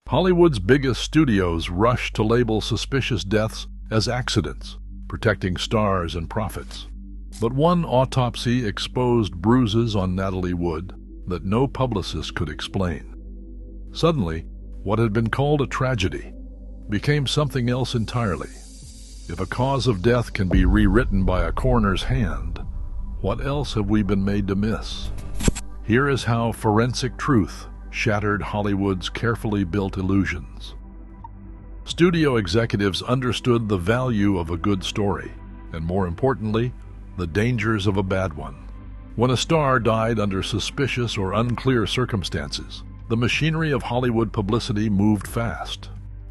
Hollywood's biggest studios rushed to label suspicious deaths as accidents, protecting stars and profits. But one autopsy exposed bruises on Natalie Wood that no publicist could explain. Suddenly, what had been called a tragedy became something else entirely. If a cause of death can be rewritten by a coroner's hand, what else have we been made to miss? Here is how forensic truth shattered Hollywood's carefully built illusions. Studio executives understood the value of a good story, and more importantly, the dangers of a bad one. When a star died under suspicious or unclear circumstances, the machinery of Hollywood publicity moved fast.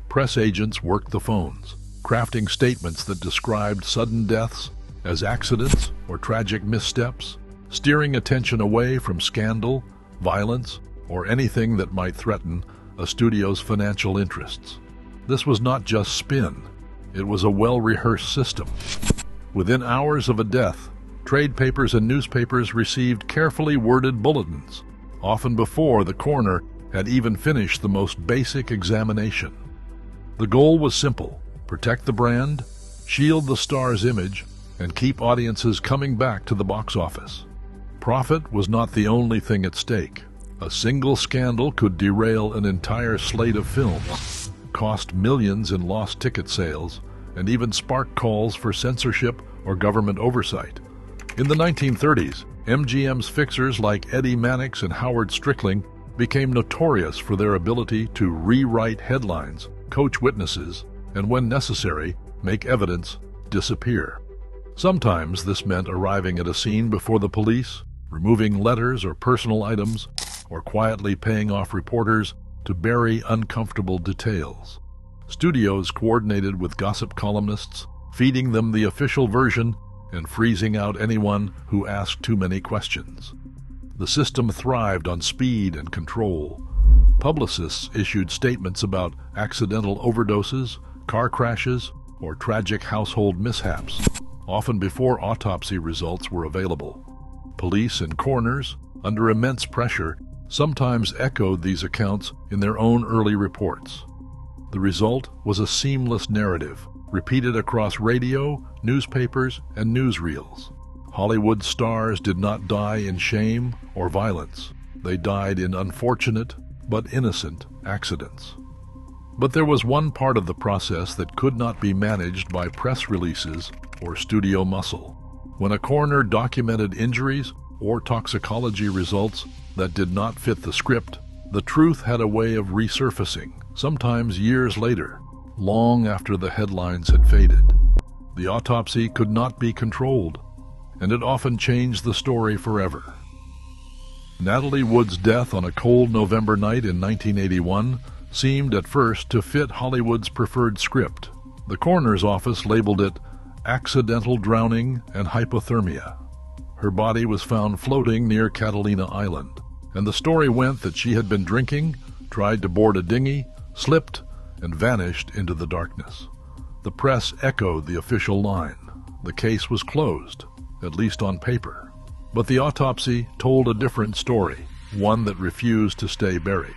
Press agents worked the phones, crafting statements that described sudden deaths as accidents or tragic missteps, steering attention away from scandal, violence, or anything that might threaten a studio's financial interests. This was not just spin, it was a well-rehearsed system. Within hours of a death, trade papers and newspapers received carefully worded bulletins, often before the coroner had even finished the most basic examination. The goal was simple: protect the brand, shield the star's image, and keep audiences coming back to the box office. Profit was not the only thing at stake. A single scandal could derail an entire slate of films, cost millions in lost ticket sales, and even spark calls for censorship or government oversight. In the 1930s, MGM's fixers like Eddie Mannix and Howard Strickling became notorious for their ability to rewrite headlines, coach witnesses, and when necessary, make evidence disappear. Sometimes this meant arriving at a scene before the police, removing letters or personal items, or quietly paying off reporters to bury uncomfortable details. Studios coordinated with gossip columnists, feeding them the official version and freezing out anyone who asked too many questions. The system thrived on speed and control. Publicists issued statements about accidental overdoses, car crashes, or tragic household mishaps, often before autopsy results were available. Police and coroners, under immense pressure, sometimes echoed these accounts in their own early reports. The result was a seamless narrative, repeated across radio, newspapers, and newsreels. Hollywood stars did not die in shame or violence. They died in unfortunate but innocent accidents. But there was one part of the process that could not be managed by press releases or studio muscle. When a coroner documented injuries or toxicology results that did not fit the script, the truth had a way of resurfacing, sometimes years later, long after the headlines had faded. The autopsy could not be controlled, and it often changed the story forever. Natalie Wood's death on a cold November night in 1981 seemed at first to fit Hollywood's preferred script. The coroner's office labeled it accidental drowning and hypothermia. Her body was found floating near Catalina Island, and the story went that she had been drinking, tried to board a dinghy, slipped, and vanished into the darkness. The press echoed the official line. The case was closed, at least on paper. But the autopsy told a different story, one that refused to stay buried.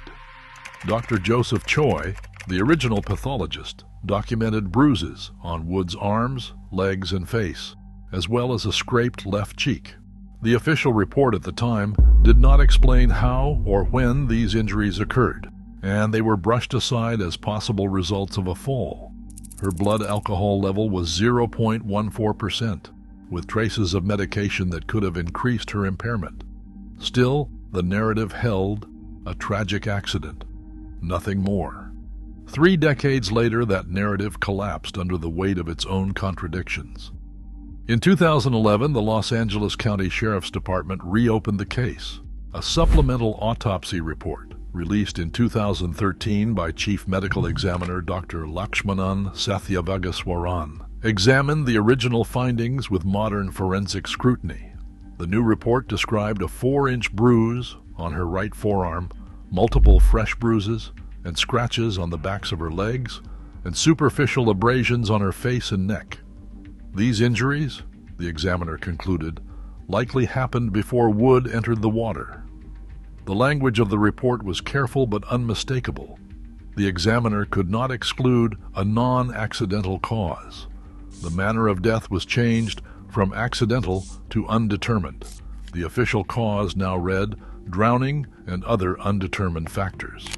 Dr. Joseph Choi, the original pathologist, documented bruises on Wood's arms, legs, and face, as well as a scraped left cheek. The official report at the time did not explain how or when these injuries occurred, and they were brushed aside as possible results of a fall. Her blood alcohol level was 0.14%, with traces of medication that could have increased her impairment. Still, the narrative held a tragic accident, nothing more. 3 decades later, that narrative collapsed under the weight of its own contradictions. In 2011, the Los Angeles County Sheriff's Department reopened the case. A supplemental autopsy report, released in 2013 by Chief Medical Examiner Dr. Lakshmanan Satyavagaswaran, examined the original findings with modern forensic scrutiny. The new report described a 4-inch bruise on her right forearm, multiple fresh bruises and scratches on the backs of her legs, and superficial abrasions on her face and neck. These injuries, the examiner concluded, likely happened before Wood entered the water. The language of the report was careful but unmistakable. the examiner could not exclude a non-accidental cause. The manner of death was changed from accidental to undetermined. The official cause now read drowning and other undetermined factors.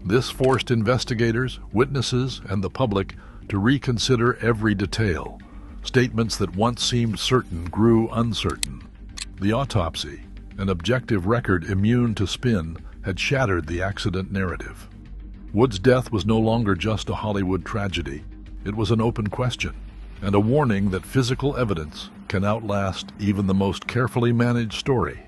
This forced investigators, witnesses, and the public to reconsider every detail. Statements that once seemed certain grew uncertain. The autopsy, an objective record immune to spin, had shattered the accident narrative. Wood's death was no longer just a Hollywood tragedy. It was an open question, and a warning that physical evidence can outlast even the most carefully managed story.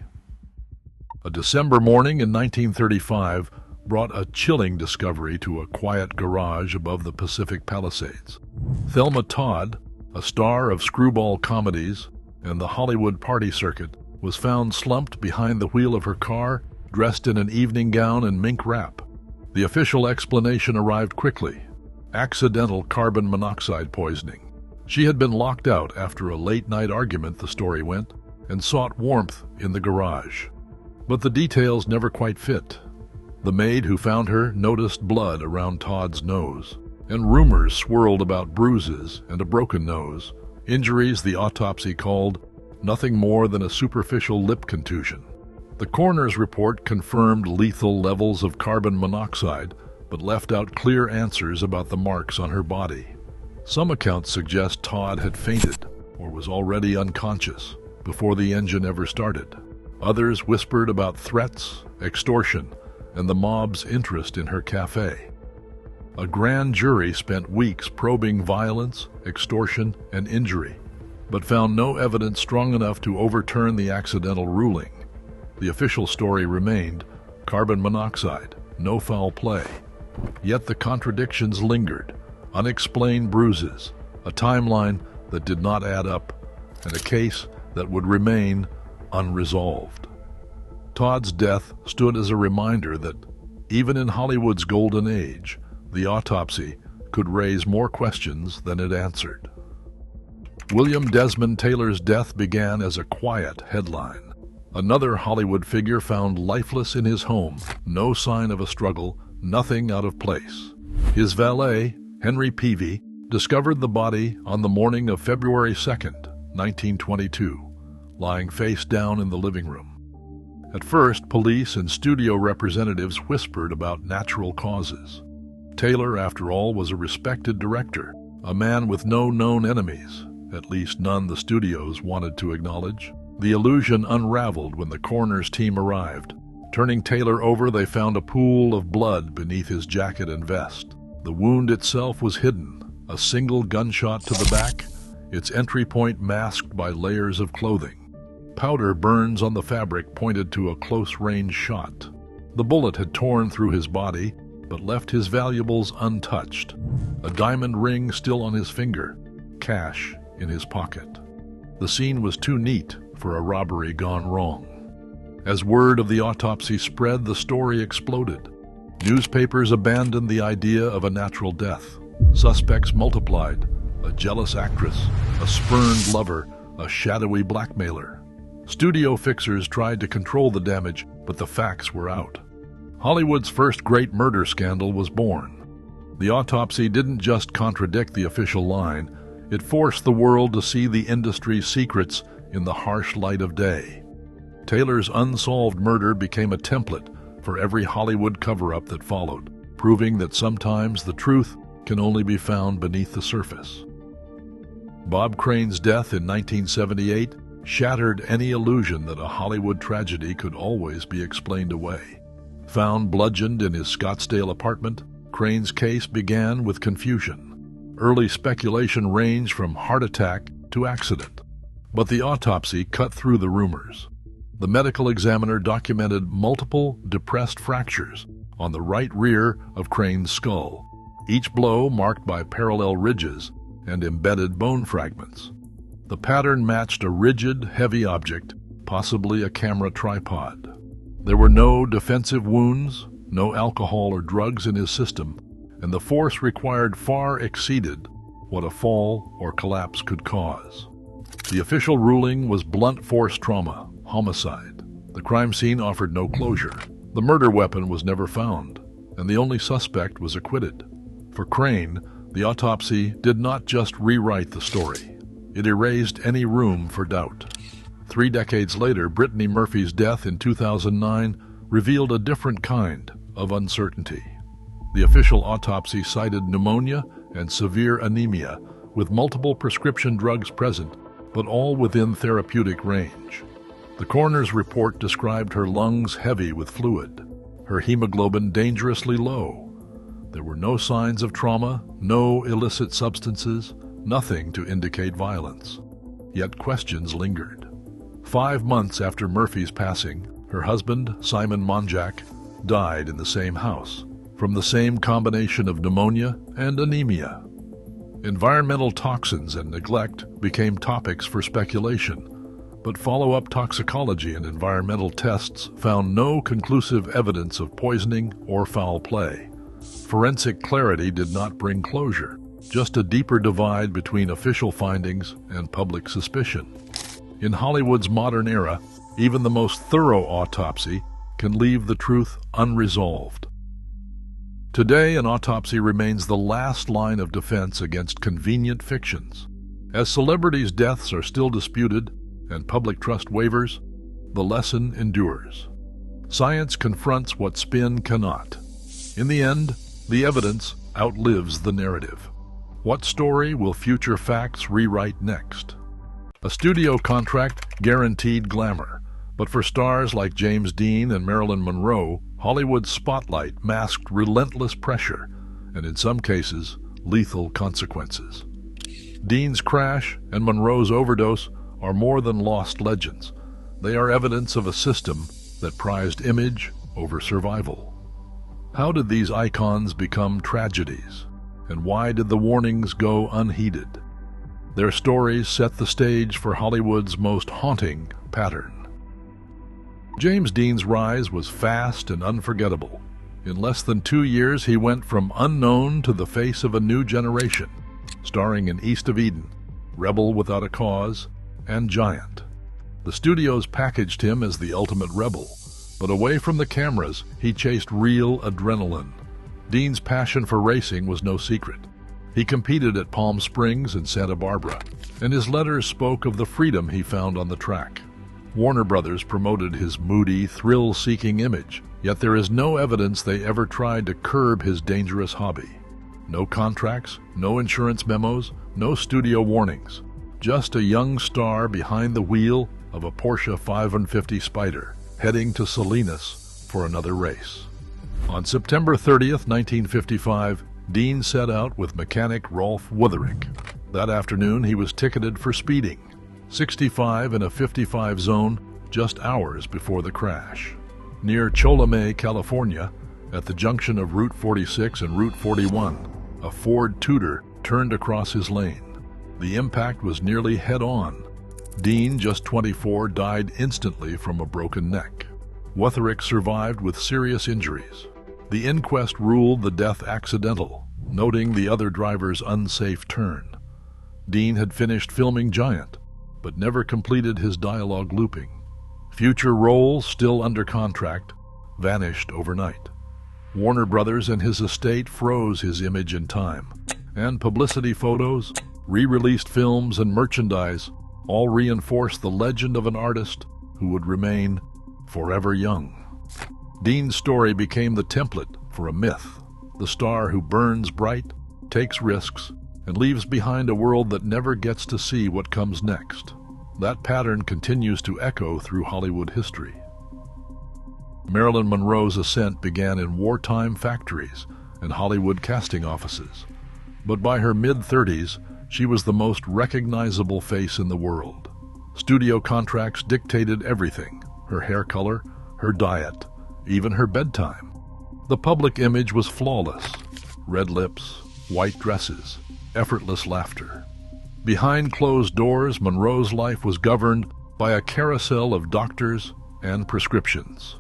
A December morning in 1935 brought a chilling discovery to a quiet garage above the Pacific Palisades. Thelma Todd, a star of screwball comedies and the Hollywood party circuit, was found slumped behind the wheel of her car, dressed in an evening gown and mink wrap. The official explanation arrived quickly: accidental carbon monoxide poisoning. She had been locked out after a late-night argument, the story went, and sought warmth in the garage. But the details never quite fit. The maid who found her noticed blood around Todd's nose, and rumors swirled about bruises and a broken nose, injuries the autopsy called nothing more than a superficial lip contusion. The coroner's report confirmed lethal levels of carbon monoxide, but left out clear answers about the marks on her body. Some accounts suggest Todd had fainted or was already unconscious before the engine ever started. Others whispered about threats, extortion, and the mob's interest in her cafe. A grand jury spent weeks probing violence, extortion, and injury, but found no evidence strong enough to overturn the accidental ruling. The official story remained carbon monoxide, no foul play. Yet the contradictions lingered: unexplained bruises, a timeline that did not add up, and a case that would remain unresolved. Todd's death stood as a reminder that, even in Hollywood's golden age, the autopsy could raise more questions than it answered. William Desmond Taylor's death began as a quiet headline. Another Hollywood figure found lifeless in his home, no sign of a struggle, nothing out of place. His valet, Henry Peavy, discovered the body on the morning of February 2nd, 1922, lying face down in the living room. At first, police and studio representatives whispered about natural causes. Taylor, after all, was a respected director, a man with no known enemies, at least none the studios wanted to acknowledge. The illusion unraveled when the coroner's team arrived. Turning Taylor over, they found a pool of blood beneath his jacket and vest. The wound itself was hidden, a single gunshot to the back, its entry point masked by layers of clothing. Powder burns on the fabric pointed to a close-range shot. The bullet had torn through his body, but left his valuables untouched. A diamond ring still on his finger, cash in his pocket. The scene was too neat for a robbery gone wrong. As word of the autopsy spread, the story exploded. Newspapers abandoned the idea of a natural death. Suspects multiplied: a jealous actress, a spurned lover, a shadowy blackmailer. Studio fixers tried to control the damage, but the facts were out. Hollywood's first great murder scandal was born. The autopsy didn't just contradict the official line, it forced the world to see the industry's secrets in the harsh light of day. Taylor's unsolved murder became a template for every Hollywood cover-up that followed, proving that sometimes the truth can only be found beneath the surface. Bob Crane's death in 1978 shattered any illusion that a Hollywood tragedy could always be explained away. Found bludgeoned in his Scottsdale apartment, Crane's case began with confusion. Early speculation ranged from heart attack to accident, but the autopsy cut through the rumors. The medical examiner documented multiple depressed fractures on the right rear of Crane's skull, each blow marked by parallel ridges and embedded bone fragments. The pattern matched a rigid, heavy object, possibly a camera tripod. There were no defensive wounds, no alcohol or drugs in his system, and the force required far exceeded what a fall or collapse could cause. The official ruling was blunt force trauma, homicide. The crime scene offered no closure. The murder weapon was never found. and the only suspect was acquitted. For Crane, the autopsy did not just rewrite the story. It erased any room for doubt. 3 decades later, Brittany Murphy's death in 2009 revealed a different kind of uncertainty. The official autopsy cited pneumonia and severe anemia, with multiple prescription drugs present, but all within therapeutic range. The coroner's report described her lungs heavy with fluid, her hemoglobin dangerously low. There were no signs of trauma, no illicit substances, nothing to indicate violence. Yet questions lingered. 5 months after Murphy's passing, her husband, Simon Monjack, died in the same house, from the same combination of pneumonia and anemia. Environmental toxins and neglect became topics for speculation, but follow-up toxicology and environmental tests found no conclusive evidence of poisoning or foul play. Forensic clarity did not bring closure, just a deeper divide between official findings and public suspicion. In Hollywood's modern era, even the most thorough autopsy can leave the truth unresolved. Today, an autopsy remains the last line of defense against convenient fictions. As celebrities' deaths are still disputed and public trust wavers, the lesson endures. Science confronts what spin cannot. In the end, the evidence outlives the narrative. What story will future facts rewrite next? A studio contract guaranteed glamour, but for stars like James Dean and Marilyn Monroe, Hollywood's spotlight masked relentless pressure and, in some cases, lethal consequences. Dean's crash and Monroe's overdose are more than lost legends. They are evidence of a system that prized image over survival. How did these icons become tragedies? And why did the warnings go unheeded? Their stories set the stage for Hollywood's most haunting pattern. James Dean's rise was fast and unforgettable. In less than 2 years, he went from unknown to the face of a new generation, starring in East of Eden, Rebel Without a Cause, and Giant. The studios packaged him as the ultimate rebel, but away from the cameras, he chased real adrenaline. Dean's passion for racing was no secret. He competed at Palm Springs and Santa Barbara, and his letters spoke of the freedom he found on the track. Warner Brothers promoted his moody, thrill-seeking image, yet there is no evidence they ever tried to curb his dangerous hobby. No contracts, no insurance memos, no studio warnings. Just a young star behind the wheel of a Porsche 550 Spider, heading to Salinas for another race. On September 30th, 1955, Dean set out with mechanic Rolf Wutherick. That afternoon, he was ticketed for speeding, 65 in a 55 zone, just hours before the crash. Near Cholame, California, at the junction of Route 46 and Route 41, a Ford Tudor turned across his lane. The impact was nearly head-on. Dean, just 24, died instantly from a broken neck. Wutherick survived with serious injuries. The inquest ruled the death accidental, noting the other driver's unsafe turn. Dean had finished filming Giant, but never completed his dialogue looping. Future roles, still under contract, vanished overnight. Warner Brothers and his estate froze his image in time, and publicity photos, re-released films, and merchandise all reinforced the legend of an artist who would remain forever young. Dean's story became the template for a myth, the star who burns bright, takes risks, and leaves behind a world that never gets to see what comes next. That pattern continues to echo through Hollywood history. Marilyn Monroe's ascent began in wartime factories and Hollywood casting offices, but by her mid-30s, she was the most recognizable face in the world. Studio contracts dictated everything: her hair color, her diet, even her bedtime. The public image was flawless: red lips, white dresses, effortless laughter. Behind closed doors, Monroe's life was governed by a carousel of doctors and prescriptions.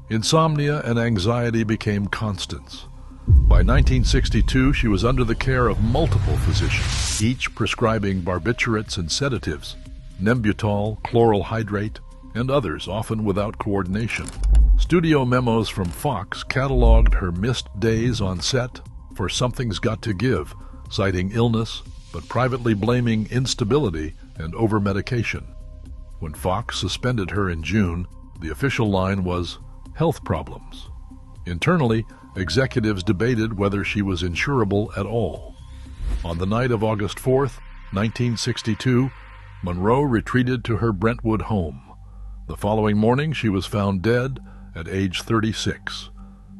Insomnia and anxiety became constants. By 1962, she was under the care of multiple physicians, each prescribing barbiturates and sedatives, Nembutal, chloral hydrate, and others often without coordination. Studio memos from Fox cataloged her missed days on set for Something's Got to Give, citing illness, but privately blaming instability and over-medication. When Fox suspended her in June, the official line was health problems. Internally, executives debated whether she was insurable at all. On the night of August 4th, 1962, Monroe retreated to her Brentwood home. The following morning, she was found dead at age 36.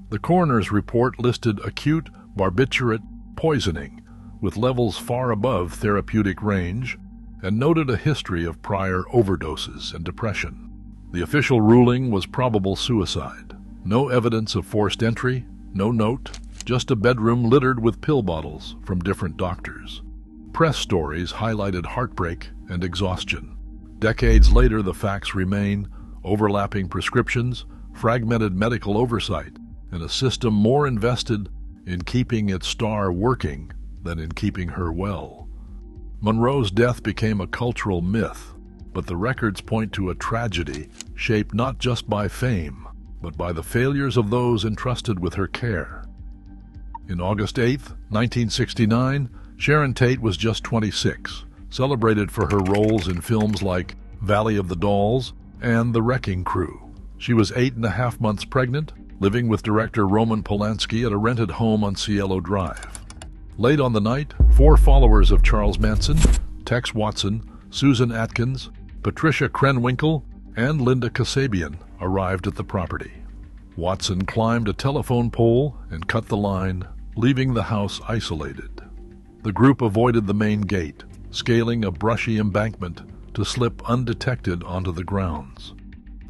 The coroner's report listed acute barbiturate poisoning with levels far above therapeutic range and noted a history of prior overdoses and depression. The official ruling was probable suicide. No evidence of forced entry, no note, just a bedroom littered with pill bottles from different doctors. Press stories highlighted heartbreak and exhaustion. Decades later, the facts remain: overlapping prescriptions, fragmented medical oversight, and a system more invested in keeping its star working than in keeping her well. Monroe's death became a cultural myth, but the records point to a tragedy shaped not just by fame, but by the failures of those entrusted with her care. In August 8, 1969, Sharon Tate was just 26, celebrated for her roles in films like Valley of the Dolls and The Wrecking Crew. She was 8.5 months pregnant, living with director Roman Polanski at a rented home on Cielo Drive. Late on the night, 4 followers of Charles Manson, Tex Watson, Susan Atkins, Patricia Krenwinkel, and Linda Kasabian arrived at the property. Watson climbed a telephone pole and cut the line, leaving the house isolated. The group avoided the main gate, scaling a brushy embankment to slip undetected onto the grounds.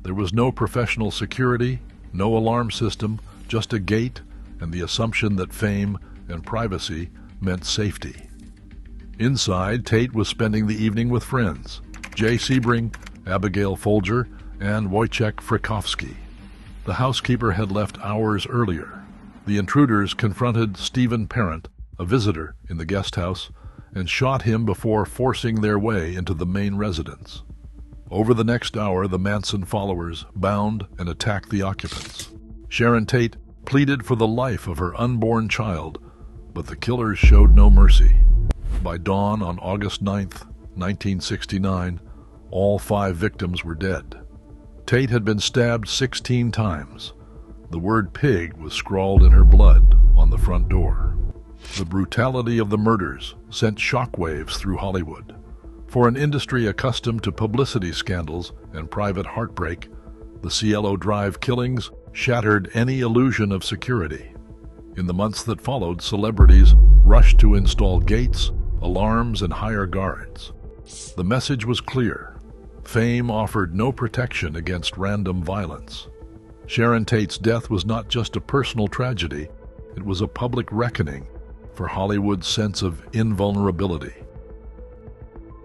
There was no professional security, no alarm system, just a gate and the assumption that fame and privacy meant safety. Inside, Tate was spending the evening with friends: Jay Sebring, Abigail Folger, and Wojciech Frykowski. The housekeeper had left hours earlier. The intruders confronted Stephen Parent, a visitor in the guest house, and shot him before forcing their way into the main residence. Over the next hour, the Manson followers bound and attacked the occupants. Sharon Tate pleaded for the life of her unborn child, but the killers showed no mercy. By dawn on August 9, 1969, all 5 victims were dead. Tate had been stabbed 16 times. The word pig was scrawled in her blood on the front door. The brutality of the murders sent shockwaves through Hollywood. For an industry accustomed to publicity scandals and private heartbreak, the Cielo Drive killings shattered any illusion of security. In the months that followed, celebrities rushed to install gates, alarms, and hire guards. The message was clear: fame offered no protection against random violence. Sharon Tate's death was not just a personal tragedy, it was a public reckoning for Hollywood's sense of invulnerability.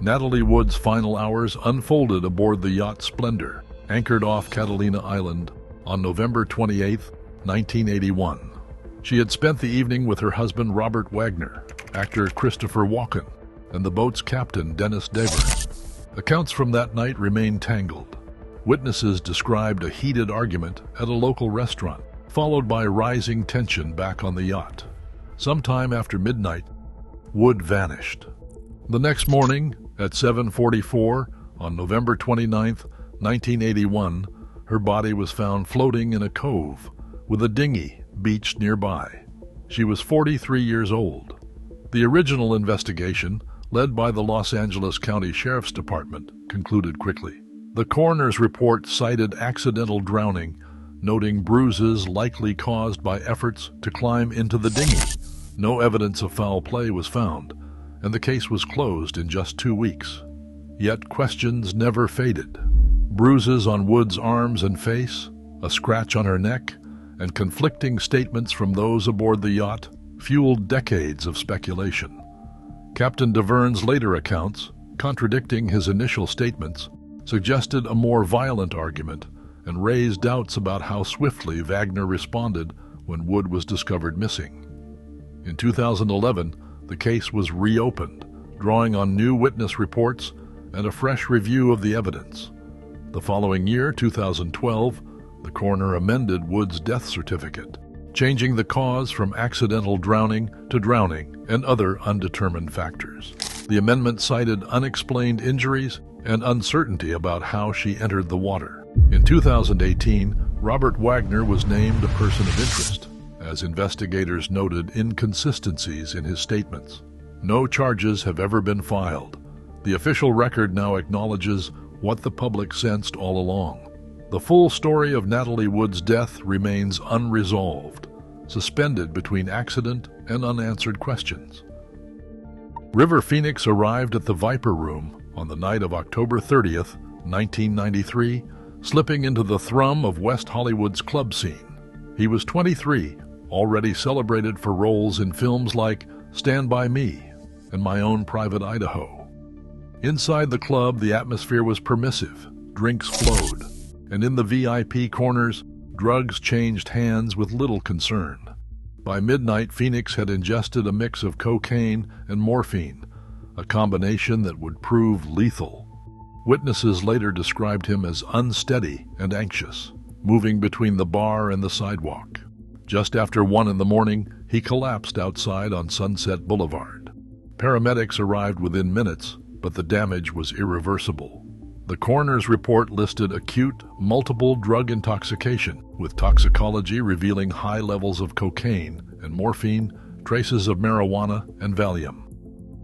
Natalie Wood's final hours unfolded aboard the yacht Splendor, anchored off Catalina Island on November 28, 1981. She had spent the evening with her husband Robert Wagner, actor Christopher Walken, and the boat's captain Dennis Dever. Accounts from that night remain tangled. Witnesses described a heated argument at a local restaurant, followed by rising tension back on the yacht. Sometime after midnight, Wood vanished. The next morning, at 7:44 on November 29, 1981, her body was found floating in a cove with a dinghy beached nearby. She was 43 years old. The original investigation, led by the Los Angeles County Sheriff's Department, concluded quickly. The coroner's report cited accidental drowning, noting bruises likely caused by efforts to climb into the dinghy. No evidence of foul play was found, and the case was closed in just 2 weeks. Yet questions never faded. Bruises on Wood's arms and face, a scratch on her neck, and conflicting statements from those aboard the yacht fueled decades of speculation. Captain DeVern's later accounts, contradicting his initial statements, suggested a more violent argument and raised doubts about how swiftly Wagner responded when Wood was discovered missing. In 2011, the case was reopened, drawing on new witness reports and a fresh review of the evidence. The following year, 2012, The coroner amended Wood's death certificate, changing the cause from accidental drowning to drowning and other undetermined factors. The amendment cited unexplained injuries and uncertainty about how she entered the water. In 2018, Robert Wagner was named a person of interest, as investigators noted inconsistencies in his statements. No charges have ever been filed. The official record now acknowledges what the public sensed all along. The full story of Natalie Wood's death remains unresolved, suspended between accident and unanswered questions. River Phoenix arrived at the Viper Room on the night of October 30th, 1993, slipping into the thrum of West Hollywood's club scene. He was 23, already celebrated for roles in films like Stand By Me and My Own Private Idaho. Inside the club, the atmosphere was permissive, drinks flowed, and in the VIP corners, drugs changed hands with little concern. By midnight, Phoenix had ingested a mix of cocaine and morphine, a combination that would prove lethal. Witnesses later described him as unsteady and anxious, moving between the bar and the sidewalk. Just after 1 in the morning, he collapsed outside on Sunset Boulevard. Paramedics arrived within minutes, but the damage was irreversible. The coroner's report listed acute, multiple drug intoxication, with toxicology revealing high levels of cocaine and morphine, traces of marijuana, and Valium.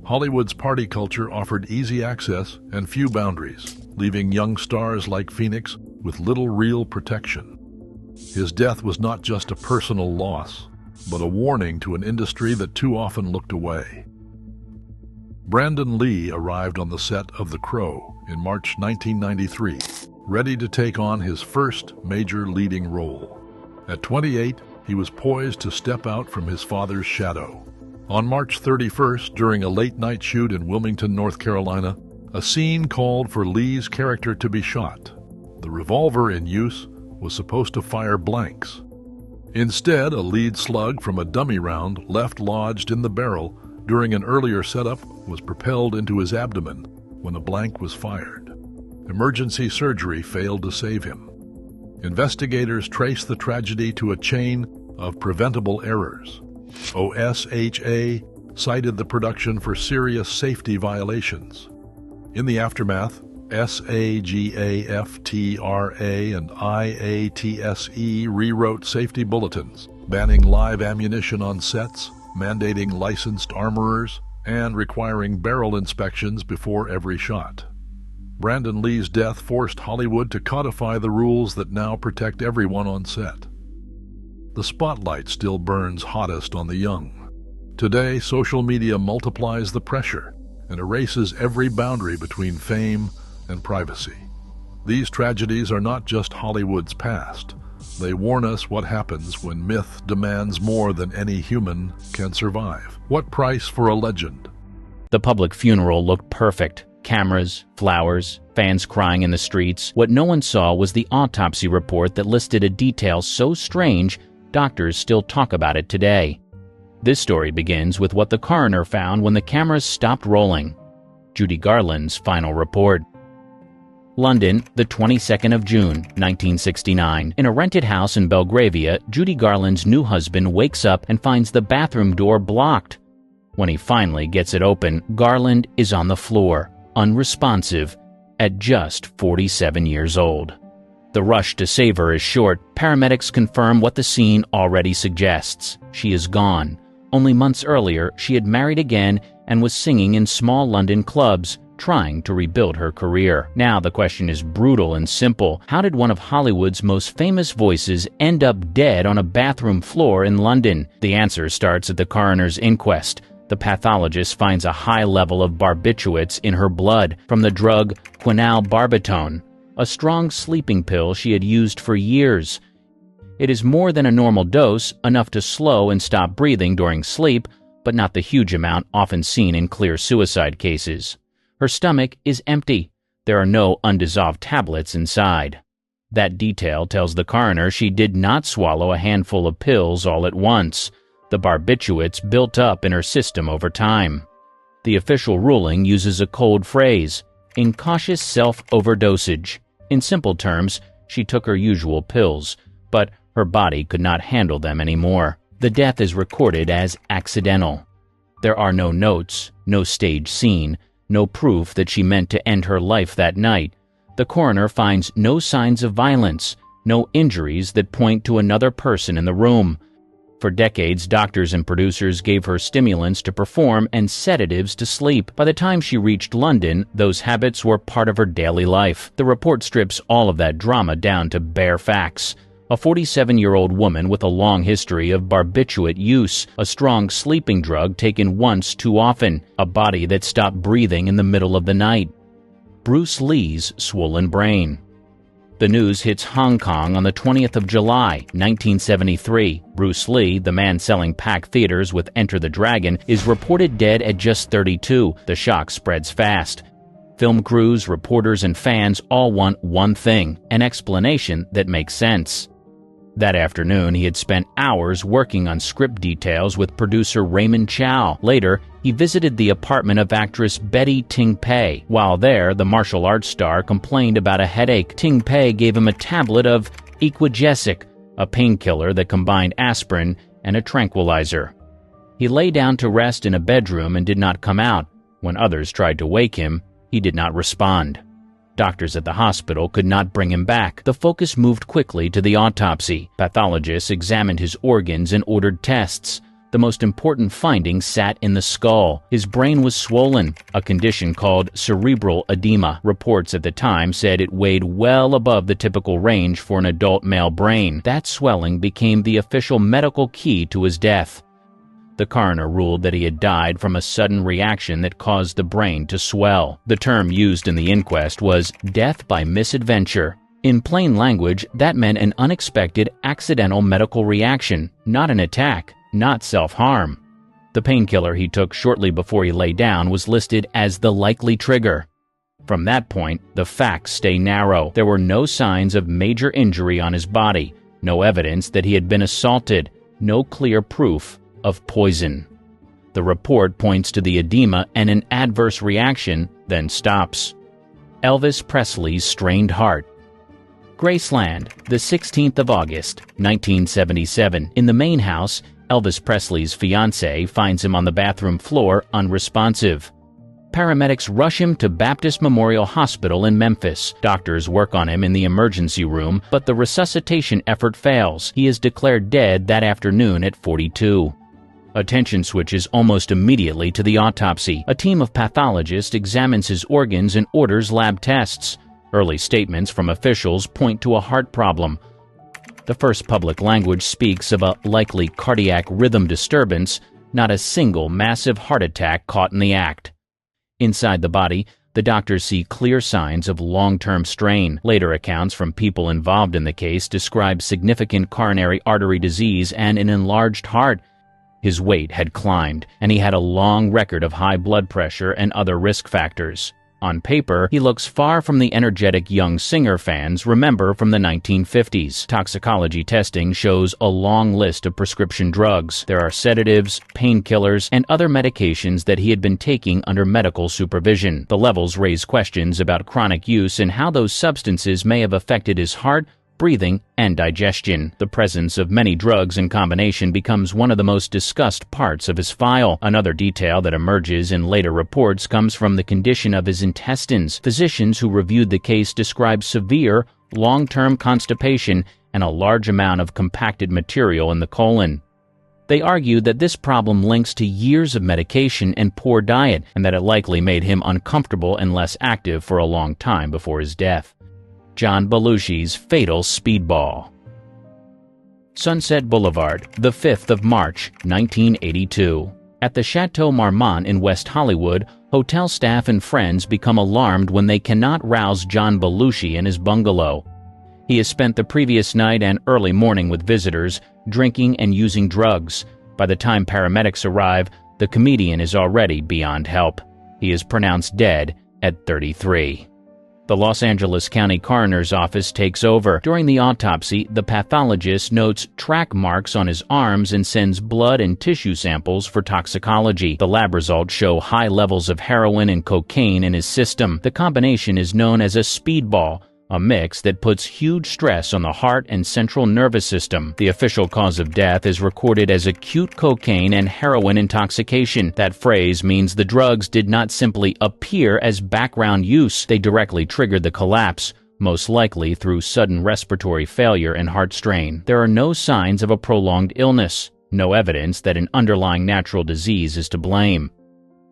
Hollywood's party culture offered easy access and few boundaries, leaving young stars like Phoenix with little real protection. His death was not just a personal loss, but a warning to an industry that too often looked away. Brandon Lee arrived on the set of The Crow in March 1993, ready to take on his first major leading role. At 28, he was poised to step out from his father's shadow. On March 31st, during a late-night shoot in Wilmington, North Carolina, a scene called for Lee's character to be shot. The revolver in use was supposed to fire blanks. Instead, a lead slug from a dummy round left lodged in the barrel during an earlier setup was propelled into his abdomen when a blank was fired. Emergency surgery failed to save him. Investigators traced the tragedy to a chain of preventable errors. OSHA cited the production for serious safety violations. In the aftermath, SAGAFTRA and IATSE rewrote safety bulletins, banning live ammunition on sets, mandating licensed armorers, and requiring barrel inspections before every shot. Brandon Lee's death forced Hollywood to codify the rules that now protect everyone on set. The spotlight still burns hottest on the young. Today, social media multiplies the pressure and erases every boundary between fame and privacy. These tragedies are not just Hollywood's past. They warn us what happens when myth demands more than any human can survive. What price for a legend? The public funeral looked perfect. Cameras, flowers, fans crying in the streets. What no one saw was the autopsy report that listed a detail so strange, doctors still talk about it today. This story begins with what the coroner found when the cameras stopped rolling. Judy Garland's final report. London, the 22nd of June, 1969. In a rented house in Belgravia, Judy Garland's new husband wakes up and finds the bathroom door blocked. When he finally gets it open, Garland is on the floor, unresponsive, at just 47 years old. The rush to save her is short. Paramedics confirm what the scene already suggests. She is gone. Only months earlier, she had married again and was singing in small London clubs, trying to rebuild her career. Now the question is brutal and simple. How did one of Hollywood's most famous voices end up dead on a bathroom floor in London? The answer starts at the coroner's inquest. The pathologist finds a high level of barbiturates in her blood from the drug quinalbarbitone, a strong sleeping pill she had used for years. It is more than a normal dose, enough to slow and stop breathing during sleep, but not the huge amount often seen in clear suicide cases. Her stomach is empty. There are no undissolved tablets inside. That detail tells the coroner she did not swallow a handful of pills all at once. The barbiturates built up in her system over time. The official ruling uses a cold phrase, incautious self-overdosage. In simple terms, She took her usual pills, but her body could not handle them anymore. The death is recorded as accidental. There are no notes, no stage scene, no proof that she meant to end her life that night. The coroner finds no signs of violence, no injuries that point to another person in the room. For decades, doctors and producers gave her stimulants to perform and sedatives to sleep. By the time she reached London, those habits were part of her daily life. The report strips all of that drama down to bare facts. A 47-year-old woman with a long history of barbiturate use, a strong sleeping drug taken once too often, a body that stopped breathing in the middle of the night. Bruce Lee's swollen brain. The news hits Hong Kong on the 20th of July, 1973. Bruce Lee, the man selling packed theaters with Enter the Dragon, is reported dead at just 32. The shock spreads fast. Film crews, reporters, and fans all want one thing: an explanation that makes sense. That afternoon, he had spent hours working on script details with producer Raymond Chow. Later, he visited the apartment of actress Betty Ting Pei. While there, the martial arts star complained about a headache. Ting Pei gave him a tablet of Equigesic, a painkiller that combined aspirin and a tranquilizer. He lay down to rest in a bedroom and did not come out. When others tried to wake him, he did not respond. Doctors at the hospital could not bring him back. The focus moved quickly to the autopsy. Pathologists examined his organs and ordered tests. The most important finding sat in the skull. His brain was swollen, a condition called cerebral edema. Reports at the time said it weighed well above the typical range for an adult male brain. That swelling became the official medical key to his death. The coroner ruled that he had died from a sudden reaction that caused the brain to swell. The term used in the inquest was death by misadventure. In plain language, that meant an unexpected, accidental medical reaction, not an attack, not self-harm. The painkiller he took shortly before he lay down was listed as the likely trigger. From that point, the facts stay narrow. There were no signs of major injury on his body, no evidence that he had been assaulted, no clear proof of poison. The report points to the edema and an adverse reaction, then stops. Elvis Presley's strained heart. Graceland, the 16th of August, 1977. In the main house, Elvis Presley's fiancée finds him on the bathroom floor, unresponsive. Paramedics rush him to Baptist Memorial Hospital in Memphis. Doctors work on him in the emergency room, but the resuscitation effort fails. He is declared dead that afternoon at 42. Attention switches almost immediately to the autopsy. A team of pathologists examines his organs and orders lab tests. Early statements from officials point to a heart problem. The first public language speaks of a likely cardiac rhythm disturbance, not a single massive heart attack caught in the act. Inside the body, the doctors see clear signs of long-term strain. Later accounts from people involved in the case describe significant coronary artery disease and an enlarged heart. His weight had climbed, and he had a long record of high blood pressure and other risk factors. On paper, he looks far from the energetic young singer fans remember from the 1950s. Toxicology testing shows a long list of prescription drugs. There are sedatives, painkillers, and other medications that he had been taking under medical supervision. The levels raise questions about chronic use and how those substances may have affected his heart, breathing, and digestion. The presence of many drugs in combination becomes one of the most discussed parts of his file. Another detail that emerges in later reports comes from the condition of his intestines. Physicians who reviewed the case describe severe, long-term constipation and a large amount of compacted material in the colon. They argue that this problem links to years of medication and poor diet, and that it likely made him uncomfortable and less active for a long time before his death. John Belushi's fatal speedball. Sunset Boulevard, the 5th of March, 1982. At the Chateau Marmont in West Hollywood, hotel staff and friends become alarmed when they cannot rouse John Belushi in his bungalow. He has spent the previous night and early morning with visitors, drinking and using drugs. By the time paramedics arrive, the comedian is already beyond help. He is pronounced dead at 33. The Los Angeles County Coroner's Office takes over. During the autopsy, the pathologist notes track marks on his arms and sends blood and tissue samples for toxicology. The lab results show high levels of heroin and cocaine in his system. The combination is known as a speedball, a mix that puts huge stress on the heart and central nervous system. The official cause of death is recorded as acute cocaine and heroin intoxication. That phrase means the drugs did not simply appear as background use, they directly triggered the collapse, most likely through sudden respiratory failure and heart strain. There are no signs of a prolonged illness, no evidence that an underlying natural disease is to blame.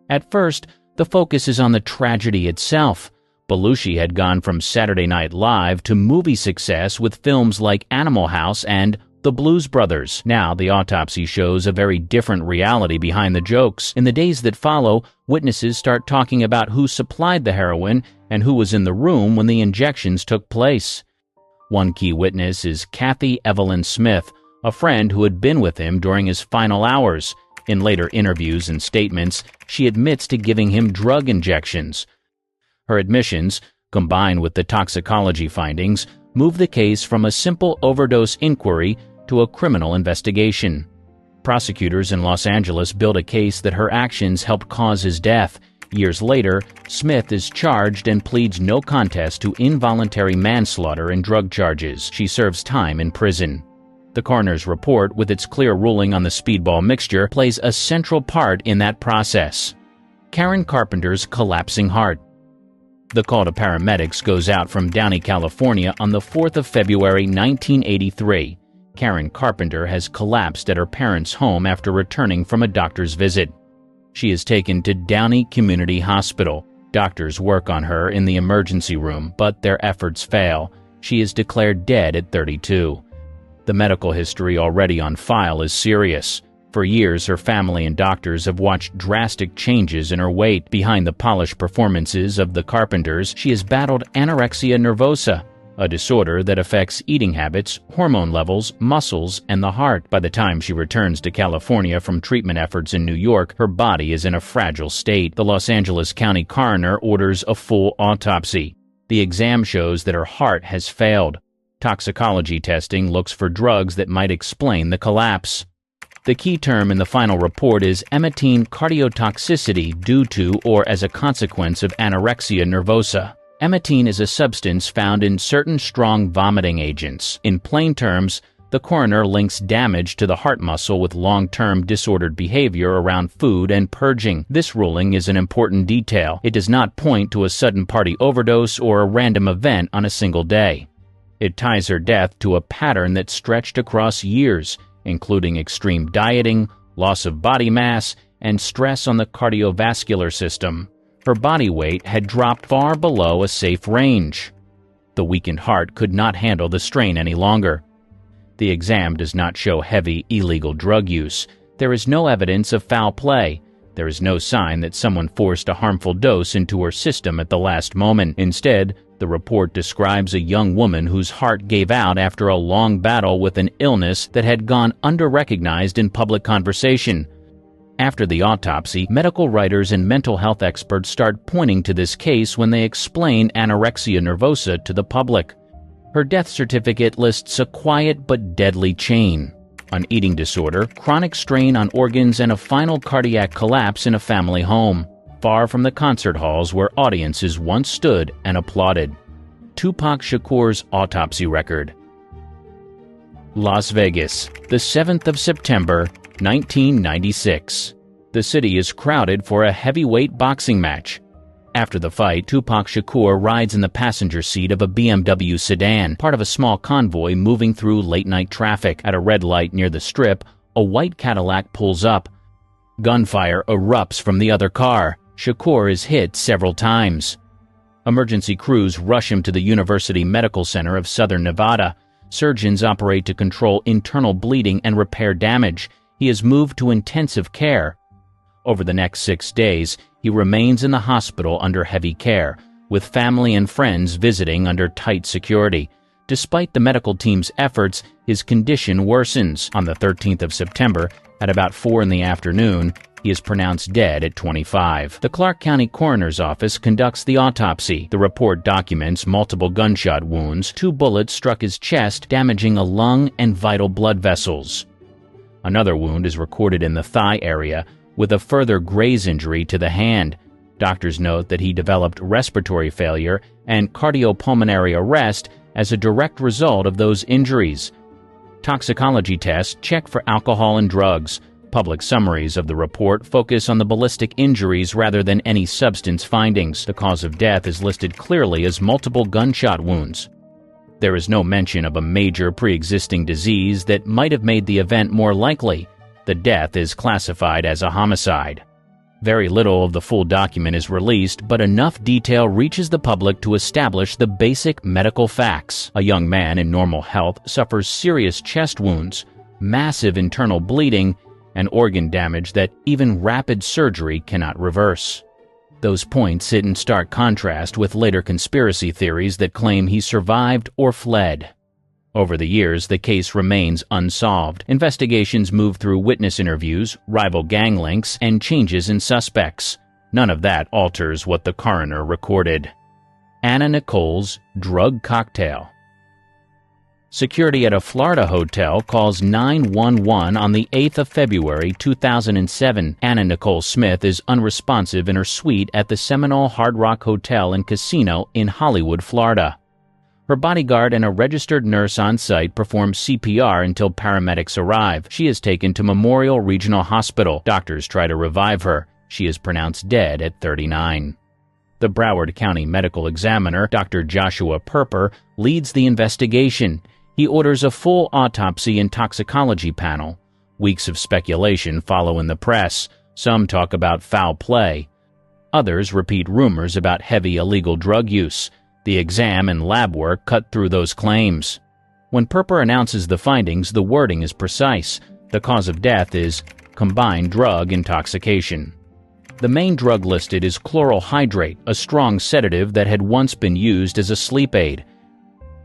At first, the focus is on the tragedy itself. Belushi had gone from Saturday Night Live to movie success with films like Animal House and The Blues Brothers. Now, the autopsy shows a very different reality behind the jokes. In the days that follow, witnesses start talking about who supplied the heroin and who was in the room when the injections took place. One key witness is Kathy Evelyn Smith, a friend who had been with him during his final hours. In later interviews and statements, she admits to giving him drug injections. Her admissions, combined with the toxicology findings, move the case from a simple overdose inquiry to a criminal investigation. Prosecutors in Los Angeles build a case that her actions helped cause his death. Years later, Smith is charged and pleads no contest to involuntary manslaughter and drug charges. She serves time in prison. The coroner's report, with its clear ruling on the speedball mixture, plays a central part in that process. Karen Carpenter's collapsing heart. The call to paramedics goes out from Downey, California on the 4th of February 1983. Karen Carpenter has collapsed at her parents' home after returning from a doctor's visit. She is taken to Downey Community Hospital. Doctors work on her in the emergency room, but their efforts fail. She is declared dead at 32. The medical history already on file is serious. For years, her family and doctors have watched drastic changes in her weight. Behind the polished performances of the Carpenters, she has battled anorexia nervosa, a disorder that affects eating habits, hormone levels, muscles, and the heart. By the time she returns to California from treatment efforts in New York, her body is in a fragile state. The Los Angeles County coroner orders a full autopsy. The exam shows that her heart has failed. Toxicology testing looks for drugs that might explain the collapse. The key term in the final report is emetine cardiotoxicity due to or as a consequence of anorexia nervosa. Emetine is a substance found in certain strong vomiting agents. In plain terms, the coroner links damage to the heart muscle with long-term disordered behavior around food and purging. This ruling is an important detail. It does not point to a sudden party overdose or a random event on a single day. It ties her death to a pattern that stretched across years, including extreme dieting, loss of body mass, and stress on the cardiovascular system. Her body weight had dropped far below a safe range. The weakened heart could not handle the strain any longer. The exam does not show heavy, illegal drug use. There is no evidence of foul play. There is no sign that someone forced a harmful dose into her system at the last moment. Instead, the report describes a young woman whose heart gave out after a long battle with an illness that had gone under-recognized in public conversation. After the autopsy, medical writers and mental health experts start pointing to this case when they explain anorexia nervosa to the public. Her death certificate lists a quiet but deadly chain: an eating disorder, chronic strain on organs, and a final cardiac collapse in a family home, far from the concert halls where audiences once stood and applauded. Tupac Shakur's autopsy record. Las Vegas, the 7th of September, 1996. The city is crowded for a heavyweight boxing match. After the fight, Tupac Shakur rides in the passenger seat of a BMW sedan, part of a small convoy moving through late-night traffic. At a red light near the Strip, a white Cadillac pulls up. Gunfire erupts from the other car. Shakur is hit several times. Emergency crews rush him to the University Medical Center of Southern Nevada. Surgeons operate to control internal bleeding and repair damage. He is moved to intensive care. Over the next 6 days, he remains in the hospital under heavy care, with family and friends visiting under tight security. Despite the medical team's efforts, his condition worsens. On the 13th of September, at about 4 in the afternoon, he is pronounced dead at 25. The Clark County Coroner's Office conducts the autopsy. The report documents multiple gunshot wounds. 2 bullets struck his chest, damaging a lung and vital blood vessels. Another wound is recorded in the thigh area, with a further graze injury to the hand. Doctors note that he developed respiratory failure and cardiopulmonary arrest as a direct result of those injuries. Toxicology tests check for alcohol and drugs. Public summaries of the report focus on the ballistic injuries rather than any substance findings. The cause of death is listed clearly as multiple gunshot wounds. There is no mention of a major pre-existing disease that might have made the event more likely. The death is classified as a homicide. Very little of the full document is released, but enough detail reaches the public to establish the basic medical facts. A young man in normal health suffers serious chest wounds, massive internal bleeding, and organ damage that even rapid surgery cannot reverse. Those points sit in stark contrast with later conspiracy theories that claim he survived or fled. Over the years, the case remains unsolved. Investigations move through witness interviews, rival gang links, and changes in suspects. None of that alters what the coroner recorded. Anna Nicole's drug cocktail. Security at a Florida hotel calls 911 on the 8th of February 2007. Anna Nicole Smith is unresponsive in her suite at the Seminole Hard Rock Hotel and Casino in Hollywood, Florida. Her bodyguard and a registered nurse on site perform CPR until paramedics arrive. She is taken to Memorial Regional Hospital. Doctors try to revive her. She is pronounced dead at 39. The Broward County Medical Examiner, Dr. Joshua Perper, leads the investigation. He orders a full autopsy and toxicology panel. Weeks of speculation follow in the press. Some talk about foul play. Others repeat rumors about heavy illegal drug use. The exam and lab work cut through those claims. When Perper announces the findings, the wording is precise. The cause of death is combined drug intoxication. The main drug listed is chloral hydrate, a strong sedative that had once been used as a sleep aid.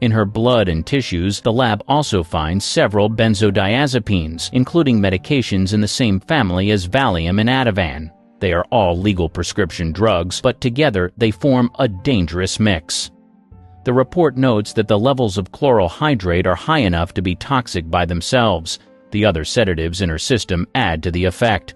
In her blood and tissues, the lab also finds several benzodiazepines, including medications in the same family as Valium and Ativan. They are all legal prescription drugs, but together they form a dangerous mix. The report notes that the levels of chloral hydrate are high enough to be toxic by themselves. The other sedatives in her system add to the effect.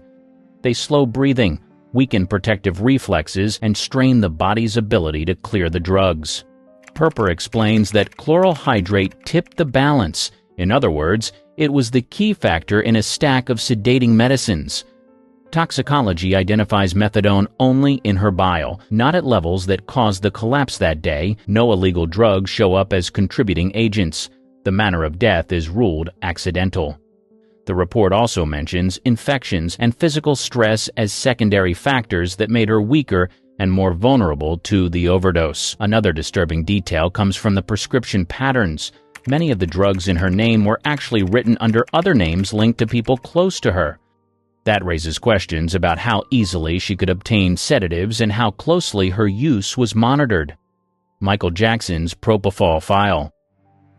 They slow breathing, weaken protective reflexes, and strain the body's ability to clear the drugs. Perper explains that chloral hydrate tipped the balance. In other words, it was the key factor in a stack of sedating medicines. Toxicology identifies methadone only in her bile, not at levels that caused the collapse that day. No illegal drugs show up as contributing agents. The manner of death is ruled accidental. The report also mentions infections and physical stress as secondary factors that made her weaker and more vulnerable to the overdose. Another disturbing detail comes from the prescription patterns. Many of the drugs in her name were actually written under other names linked to people close to her. That raises questions about how easily she could obtain sedatives and how closely her use was monitored. Michael Jackson's propofol file.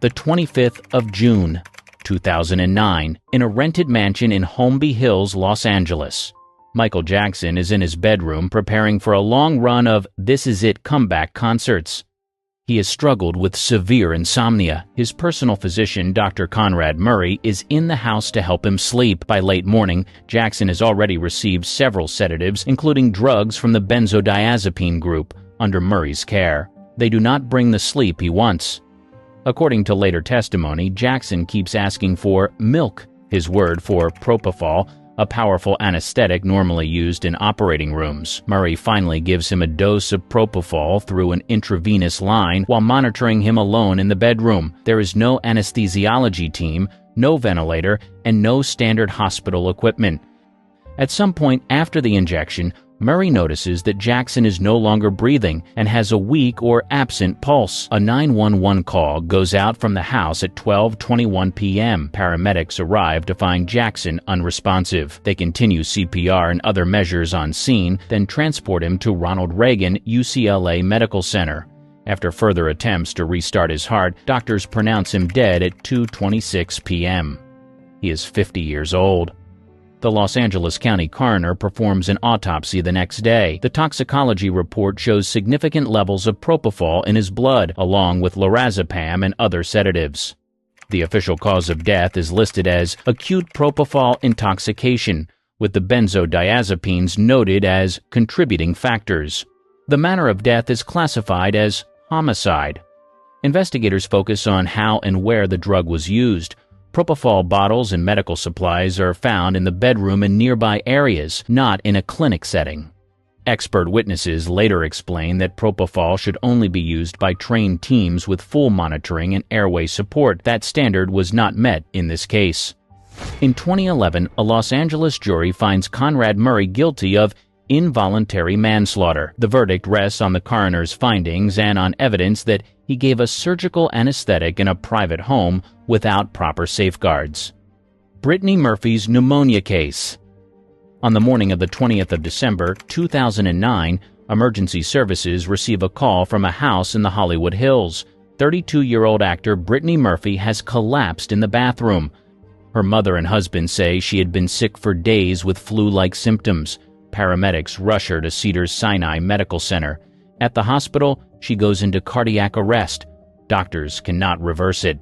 The 25th of June, 2009, in a rented mansion in Holmby Hills, Los Angeles. Michael Jackson is in his bedroom preparing for a long run of This Is It comeback concerts. He has struggled with severe insomnia. His personal physician, Dr. Conrad Murray, is in the house to help him sleep. By late morning, Jackson has already received several sedatives, including drugs from the benzodiazepine group, under Murray's care. They do not bring the sleep he wants. According to later testimony, Jackson keeps asking for milk, his word for propofol, a powerful anesthetic normally used in operating rooms. Murray finally gives him a dose of propofol through an intravenous line while monitoring him alone in the bedroom. There is no anesthesiology team, no ventilator, and no standard hospital equipment. At some point after the injection, Murray notices that Jackson is no longer breathing and has a weak or absent pulse. A 911 call goes out from the house at 12:21 p.m. Paramedics arrive to find Jackson unresponsive. They continue CPR and other measures on scene, then transport him to Ronald Reagan UCLA Medical Center. After further attempts to restart his heart, doctors pronounce him dead at 2:26 p.m. He is 50 years old. The Los Angeles County coroner performs an autopsy the next day. The toxicology report shows significant levels of propofol in his blood, along with lorazepam and other sedatives. The official cause of death is listed as acute propofol intoxication, with the benzodiazepines noted as contributing factors. The manner of death is classified as homicide. Investigators focus on how and where the drug was used. Propofol bottles and medical supplies are found in the bedroom and nearby areas, not in a clinic setting. Expert witnesses later explain that propofol should only be used by trained teams with full monitoring and airway support. That standard was not met in this case. In 2011, a Los Angeles jury finds Conrad Murray guilty of involuntary manslaughter. The verdict rests on the coroner's findings and on evidence that he gave a surgical anesthetic in a private home without proper safeguards. Brittany Murphy's pneumonia case. On the morning of the 20th of December, 2009, emergency services receive a call from a house in the Hollywood Hills. 32-year-old actor Brittany Murphy has collapsed in the bathroom. Her mother and husband say she had been sick for days with flu-like symptoms. Paramedics rush her to Cedars-Sinai Medical Center. At the hospital, she goes into cardiac arrest. Doctors cannot reverse it.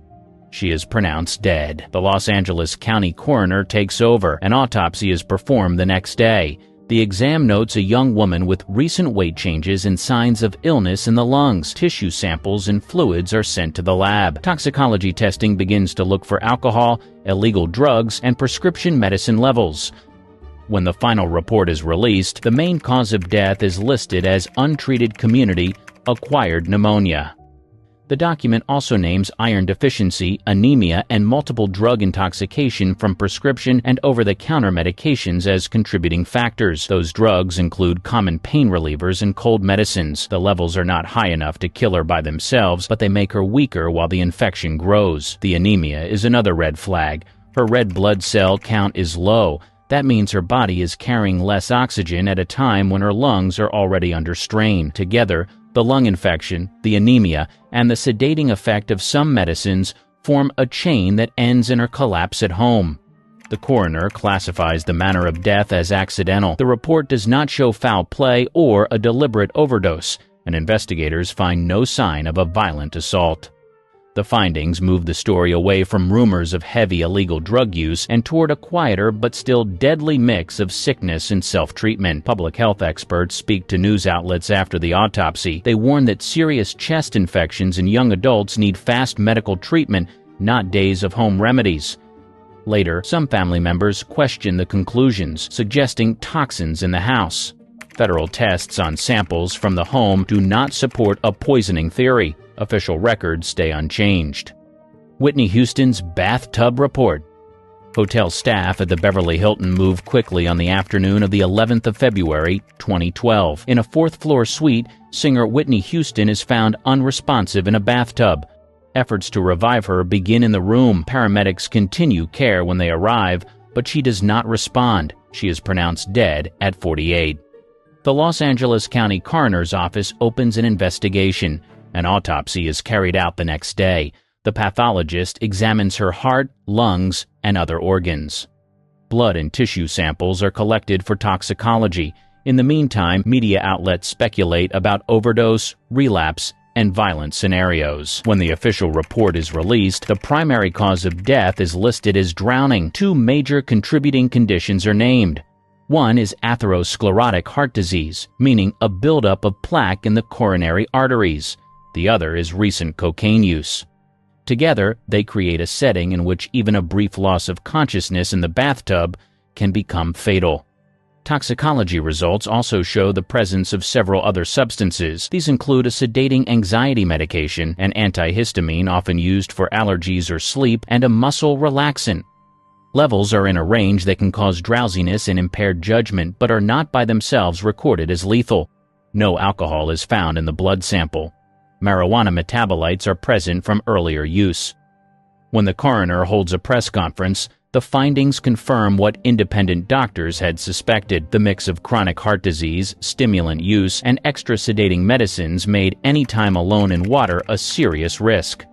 She is pronounced dead. The Los Angeles County coroner takes over. An autopsy is performed the next day. The exam notes a young woman with recent weight changes and signs of illness in the lungs. Tissue samples and fluids are sent to the lab. Toxicology testing begins to look for alcohol, illegal drugs, and prescription medicine levels. When the final report is released, the main cause of death is listed as untreated community-acquired pneumonia. The document also names iron deficiency, anemia, and multiple drug intoxication from prescription and over-the-counter medications as contributing factors. Those drugs include common pain relievers and cold medicines. The levels are not high enough to kill her by themselves, but they make her weaker while the infection grows. The anemia is another red flag. Her red blood cell count is low. That means her body is carrying less oxygen at a time when her lungs are already under strain. Together, the lung infection, the anemia, and the sedating effect of some medicines form a chain that ends in her collapse at home. The coroner classifies the manner of death as accidental. The report does not show foul play or a deliberate overdose, and investigators find no sign of a violent assault. The findings move the story away from rumors of heavy illegal drug use and toward a quieter but still deadly mix of sickness and self-treatment. Public health experts speak to news outlets after the autopsy. They warn that serious chest infections in young adults need fast medical treatment, not days of home remedies. Later, some family members question the conclusions, suggesting toxins in the house. Federal tests on samples from the home do not support a poisoning theory. Official records stay unchanged. Whitney Houston's bathtub report. Hotel staff at the Beverly Hilton moved quickly on the afternoon of the 11th of February, 2012. In a fourth-floor suite, singer Whitney Houston is found unresponsive in a bathtub. Efforts to revive her begin in the room. Paramedics continue care when they arrive, but she does not respond. She is pronounced dead at 48. The Los Angeles County Coroner's Office opens an investigation. An autopsy is carried out the next day. The pathologist examines her heart, lungs, and other organs. Blood and tissue samples are collected for toxicology. In the meantime, media outlets speculate about overdose, relapse, and violent scenarios. When the official report is released, the primary cause of death is listed as drowning. Two major contributing conditions are named. One is atherosclerotic heart disease, meaning a buildup of plaque in the coronary arteries. The other is recent cocaine use. Together, they create a setting in which even a brief loss of consciousness in the bathtub can become fatal. Toxicology results also show the presence of several other substances. These include a sedating anxiety medication, an antihistamine often used for allergies or sleep, and a muscle relaxant. Levels are in a range that can cause drowsiness and impaired judgment, but are not by themselves recorded as lethal. No alcohol is found in the blood sample. Marijuana metabolites are present from earlier use. When the coroner holds a press conference, the findings confirm what independent doctors had suspected. The mix of chronic heart disease, stimulant use, and extra sedating medicines made any time alone in water a serious risk.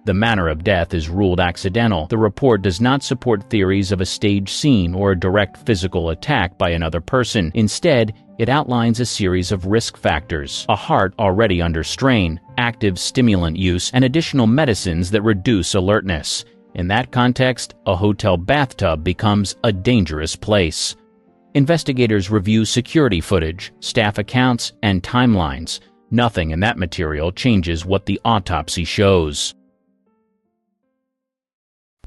The manner of death is ruled accidental. The report does not support theories of a staged scene or a direct physical attack by another person. Instead, it outlines a series of risk factors: a heart already under strain, active stimulant use, and additional medicines that reduce alertness. In that context, a hotel bathtub becomes a dangerous place. Investigators review security footage, staff accounts, and timelines. Nothing in that material changes what the autopsy shows.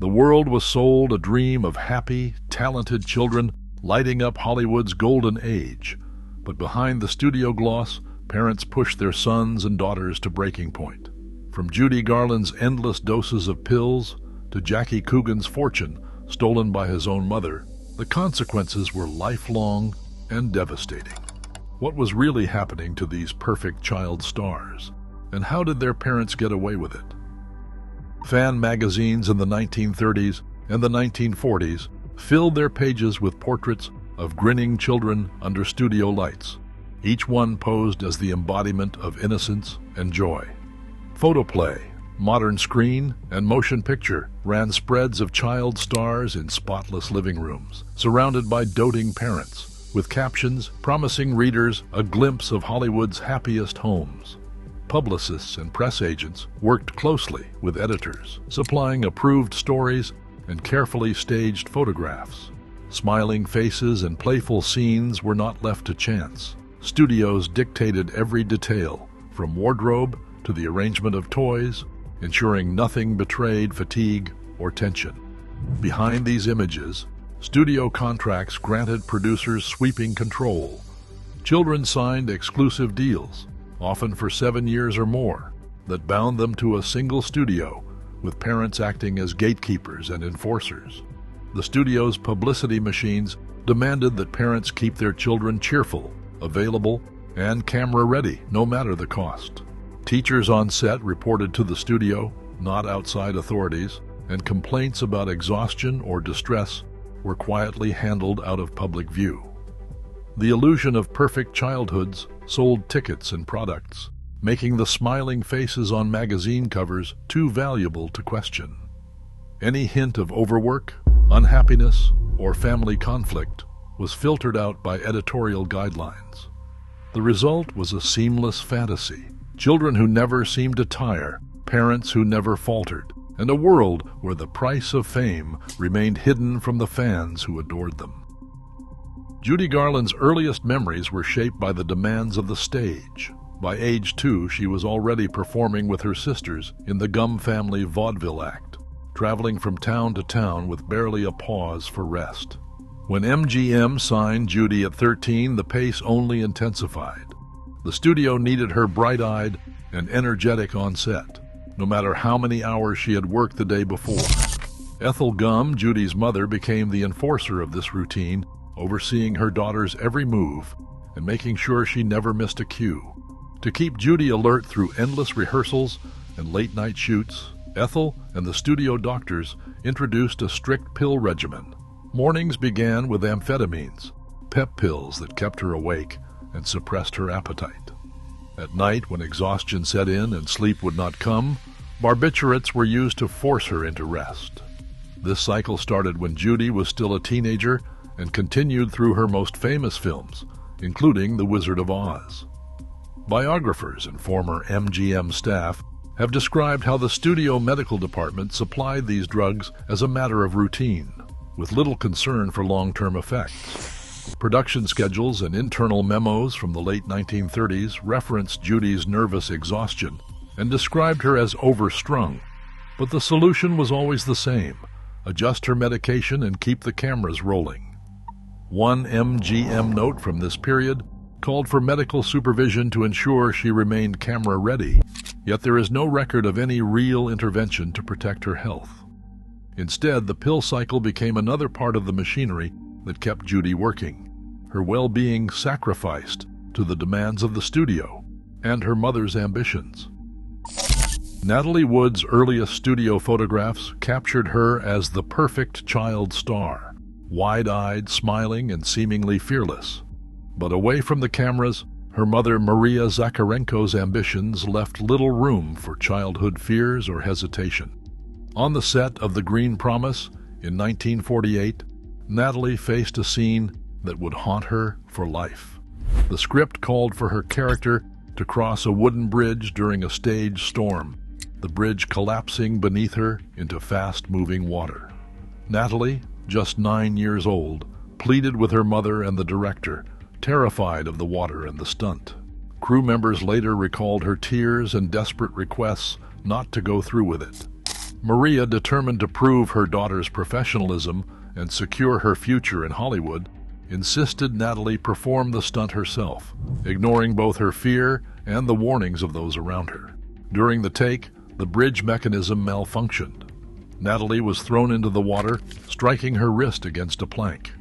The world was sold a dream of happy, talented children lighting up Hollywood's golden age. But behind the studio gloss, parents pushed their sons and daughters to breaking point. From Judy Garland's endless doses of pills to Jackie Coogan's fortune stolen by his own mother, the consequences were lifelong and devastating. What was really happening to these perfect child stars, and how did their parents get away with it? Fan magazines in the 1930s and the 1940s filled their pages with portraits of grinning children under studio lights, each one posed as the embodiment of innocence and joy. Photoplay, modern screen, and motion picture ran spreads of child stars in spotless living rooms, surrounded by doting parents, with captions promising readers a glimpse of Hollywood's happiest homes. Publicists and press agents worked closely with editors, supplying approved stories and carefully staged photographs. Smiling faces and playful scenes were not left to chance. Studios dictated every detail, from wardrobe to the arrangement of toys, ensuring nothing betrayed fatigue or tension. Behind these images, studio contracts granted producers sweeping control. Children signed exclusive deals, often for 7 years or more, that bound them to a single studio, with parents acting as gatekeepers and enforcers. The studio's publicity machines demanded that parents keep their children cheerful, available, and camera-ready, no matter the cost. Teachers on set reported to the studio, not outside authorities, and complaints about exhaustion or distress were quietly handled out of public view. The illusion of perfect childhoods sold tickets and products, making the smiling faces on magazine covers too valuable to question. Any hint of overwork, unhappiness, or family conflict was filtered out by editorial guidelines. The result was a seamless fantasy, children who never seemed to tire, parents who never faltered, and a world where the price of fame remained hidden from the fans who adored them. Judy Garland's earliest memories were shaped by the demands of the stage. By age 2, she was already performing with her sisters in the Gum family vaudeville act, traveling from town to town with barely a pause for rest. When MGM signed Judy at 13, the pace only intensified. The studio needed her bright-eyed and energetic on set, no matter how many hours she had worked the day before. Ethel Gum, Judy's mother, became the enforcer of this routine, overseeing her daughter's every move and making sure she never missed a cue. To keep Judy alert through endless rehearsals and late-night shoots, Ethel and the studio doctors introduced a strict pill regimen. Mornings began with amphetamines, pep pills that kept her awake and suppressed her appetite. At night, when exhaustion set in and sleep would not come, barbiturates were used to force her into rest. This cycle started when Judy was still a teenager and continued through her most famous films, including The Wizard of Oz. Biographers and former MGM staff have described how the studio medical department supplied these drugs as a matter of routine, with little concern for long-term effects. Production schedules and internal memos from the late 1930s referenced Judy's nervous exhaustion and described her as overstrung, but the solution was always the same: adjust her medication and keep the cameras rolling. One MGM note from this period called for medical supervision to ensure she remained camera-ready, yet there is no record of any real intervention to protect her health. Instead, the pill cycle became another part of the machinery that kept Judy working, her well-being sacrificed to the demands of the studio and her mother's ambitions. Natalie Wood's earliest studio photographs captured her as the perfect child star, wide-eyed, smiling, and seemingly fearless. But away from the cameras, her mother Maria Zakharenko's ambitions left little room for childhood fears or hesitation. On the set of The Green Promise in 1948, Natalie faced a scene that would haunt her for life. The script called for her character to cross a wooden bridge during a stage storm, the bridge collapsing beneath her into fast-moving water. Natalie, just 9 years old, pleaded with her mother and the director, terrified of the water and the stunt. Crew members later recalled her tears and desperate requests not to go through with it. Maria, determined to prove her daughter's professionalism and secure her future in Hollywood, insisted Natalie perform the stunt herself, ignoring both her fear and the warnings of those around her. During the take, the bridge mechanism malfunctioned. Natalie was thrown into the water, striking her wrist against a plank.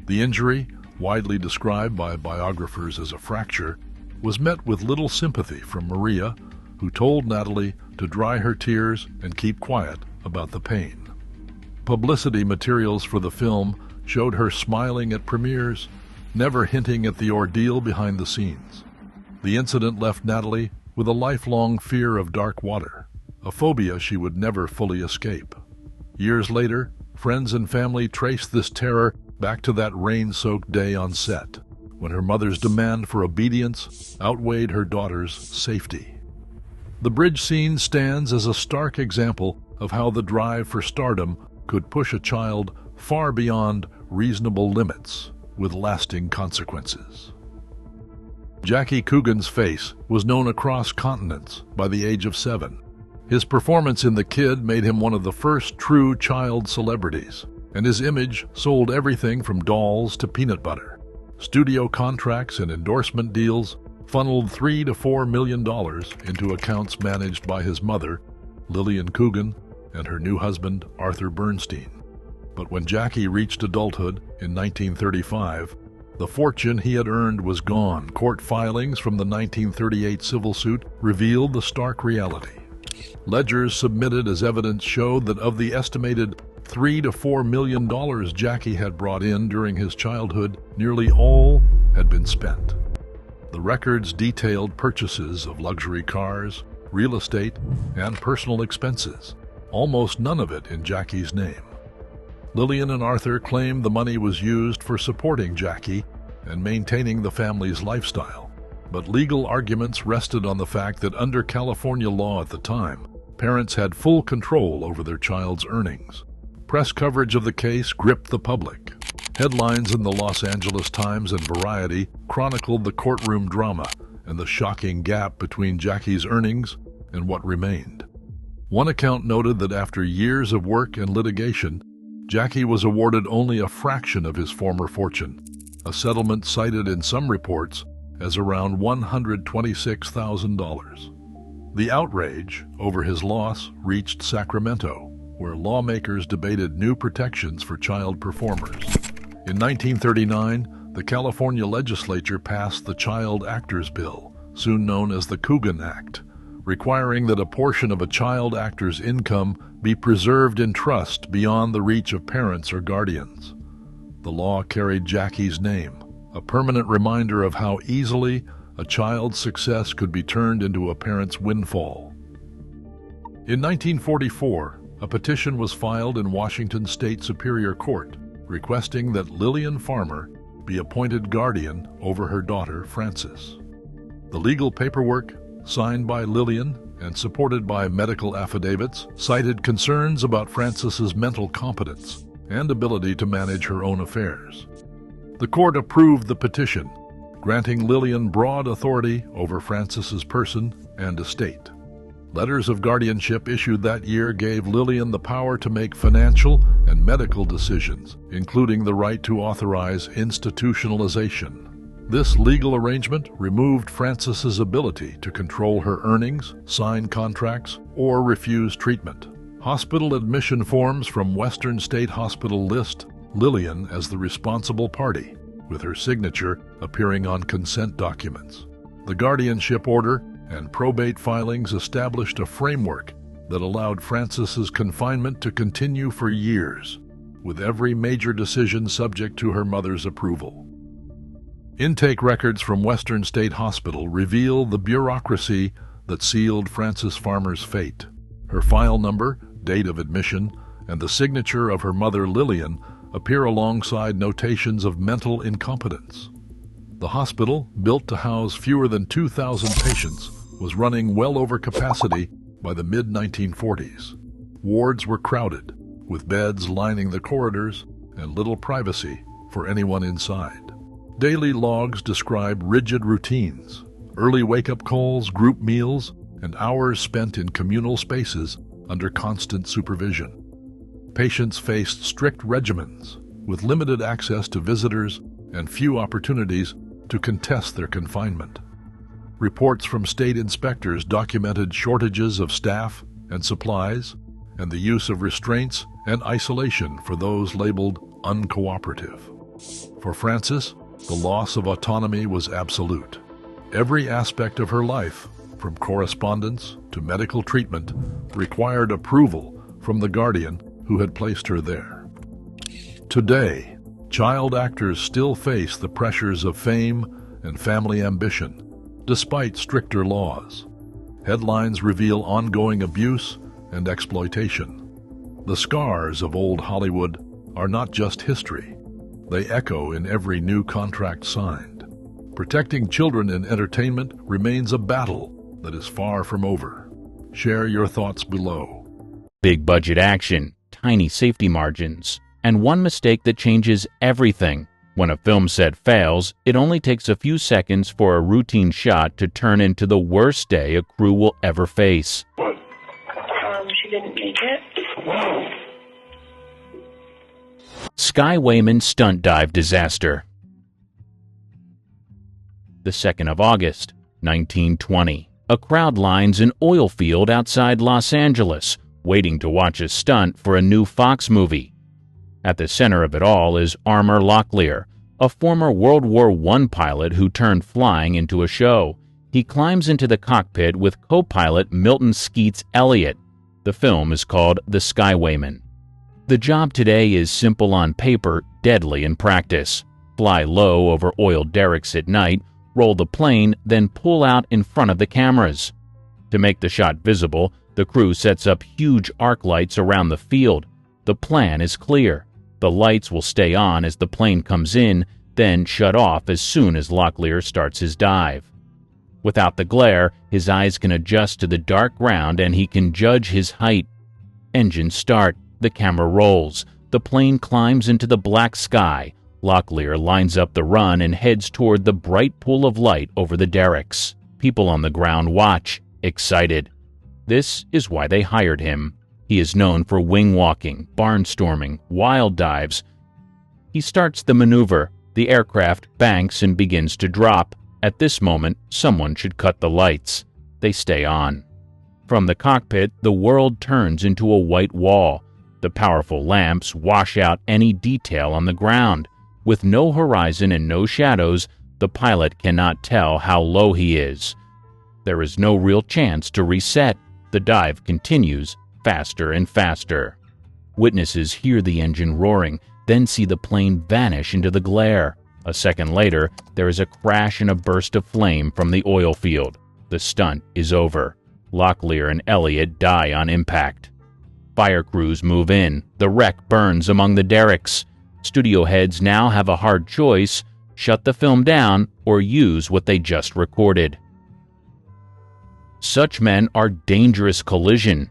The injury, widely described by biographers as a fracture, was met with little sympathy from Maria, who told Natalie to dry her tears and keep quiet about the pain. Publicity materials for the film showed her smiling at premieres, never hinting at the ordeal behind the scenes. The incident left Natalie with a lifelong fear of dark water, a phobia she would never fully escape. Years later, friends and family traced this terror back to that rain-soaked day on set, when her mother's demand for obedience outweighed her daughter's safety. The bridge scene stands as a stark example of how the drive for stardom could push a child far beyond reasonable limits with lasting consequences. Jackie Coogan's face was known across continents by the age of 7. His performance in The Kid made him one of the first true child celebrities, and his image sold everything from dolls to peanut butter. Studio contracts and endorsement deals funneled $3 to $4 million into accounts managed by his mother, Lillian Coogan, and her new husband, Arthur Bernstein. But when Jackie reached adulthood in 1935, the fortune he had earned was gone. Court filings from the 1938 civil suit revealed the stark reality. Ledgers submitted as evidence showed that of the estimated $3 to $4 million Jackie had brought in during his childhood, nearly all had been spent. The records detailed purchases of luxury cars, real estate, and personal expenses, almost none of it in Jackie's name. Lillian and Arthur claimed the money was used for supporting Jackie and maintaining the family's lifestyle, but legal arguments rested on the fact that under California law at the time, parents had full control over their child's earnings. Press coverage of the case gripped the public. Headlines in the Los Angeles Times and Variety chronicled the courtroom drama and the shocking gap between Jackie's earnings and what remained. One account noted that after years of work and litigation, Jackie was awarded only a fraction of his former fortune, a settlement cited in some reports as around $126,000. The outrage over his loss reached Sacramento, where lawmakers debated new protections for child performers. In 1939, the California legislature passed the Child Actors Bill, soon known as the Coogan Act, requiring that a portion of a child actor's income be preserved in trust beyond the reach of parents or guardians. The law carried Jackie's name, a permanent reminder of how easily a child's success could be turned into a parent's windfall. In 1944, a petition was filed in Washington State Superior Court requesting that Lillian Farmer be appointed guardian over her daughter, Frances. The legal paperwork, signed by Lillian and supported by medical affidavits, cited concerns about Frances's mental competence and ability to manage her own affairs. The court approved the petition, granting Lillian broad authority over Frances's person and estate. Letters of guardianship issued that year gave Lillian the power to make financial and medical decisions, including the right to authorize institutionalization. This legal arrangement removed Frances's ability to control her earnings, sign contracts, or refuse treatment. Hospital admission forms from Western State Hospital list Lillian as the responsible party, with her signature appearing on consent documents. The guardianship order and probate filings established a framework that allowed Frances's confinement to continue for years, with every major decision subject to her mother's approval. Intake records from Western State Hospital reveal the bureaucracy that sealed Frances Farmer's fate. Her file number, date of admission, and the signature of her mother Lillian appear alongside notations of mental incompetence. The hospital, built to house fewer than 2,000 patients, was running well over capacity by the mid-1940s. Wards were crowded, with beds lining the corridors and little privacy for anyone inside. Daily logs describe rigid routines, early wake-up calls, group meals, and hours spent in communal spaces under constant supervision. Patients faced strict regimens, with limited access to visitors and few opportunities to contest their confinement. Reports from state inspectors documented shortages of staff and supplies, and the use of restraints and isolation for those labeled uncooperative. For Frances, the loss of autonomy was absolute. Every aspect of her life, from correspondence to medical treatment, required approval from the guardian who had placed her there. Today, child actors still face the pressures of fame and family ambition, despite stricter laws. Headlines reveal ongoing abuse and exploitation. The scars of old Hollywood are not just history. They echo in every new contract signed. Protecting children in entertainment remains a battle that is far from over. Share your thoughts below. Big budget action, tiny safety margins, and one mistake that changes everything. When a film set fails, it only takes a few seconds for a routine shot to turn into the worst day a crew will ever face. She didn't make it. Skywayman stunt dive disaster. The 2nd of August, 1920. A crowd lines an oil field outside Los Angeles, waiting to watch a stunt for a new Fox movie. At the center of it all is Armour Locklear, a former World War I pilot who turned flying into a show. He climbs into the cockpit with co-pilot Milton Skeets Elliott. The film is called The Skywayman. The job today is simple on paper, deadly in practice. Fly low over oil derricks at night, roll the plane, then pull out in front of the cameras. To make the shot visible, the crew sets up huge arc lights around the field. The plan is clear. The lights will stay on as the plane comes in, then shut off as soon as Locklear starts his dive. Without the glare, his eyes can adjust to the dark ground and he can judge his height. Engines start. The camera rolls. The plane climbs into the black sky. Locklear lines up the run and heads toward the bright pool of light over the derricks. People on the ground watch, excited. This is why they hired him. He is known for wing walking, barnstorming, wild dives. He starts the maneuver. The aircraft banks and begins to drop. At this moment, someone should cut the lights. They stay on. From the cockpit, the world turns into a white wall. The powerful lamps wash out any detail on the ground. With no horizon and no shadows, the pilot cannot tell how low he is. There is no real chance to reset. The dive continues, faster and faster. Witnesses hear the engine roaring, then see the plane vanish into the glare. A second later, there is a crash and a burst of flame from the oil field. The stunt is over. Locklear and Elliott die on impact. Fire crews move in. The wreck burns among the derricks. Studio heads now have a hard choice: shut the film down or use what they just recorded. Such men are dangerous collision.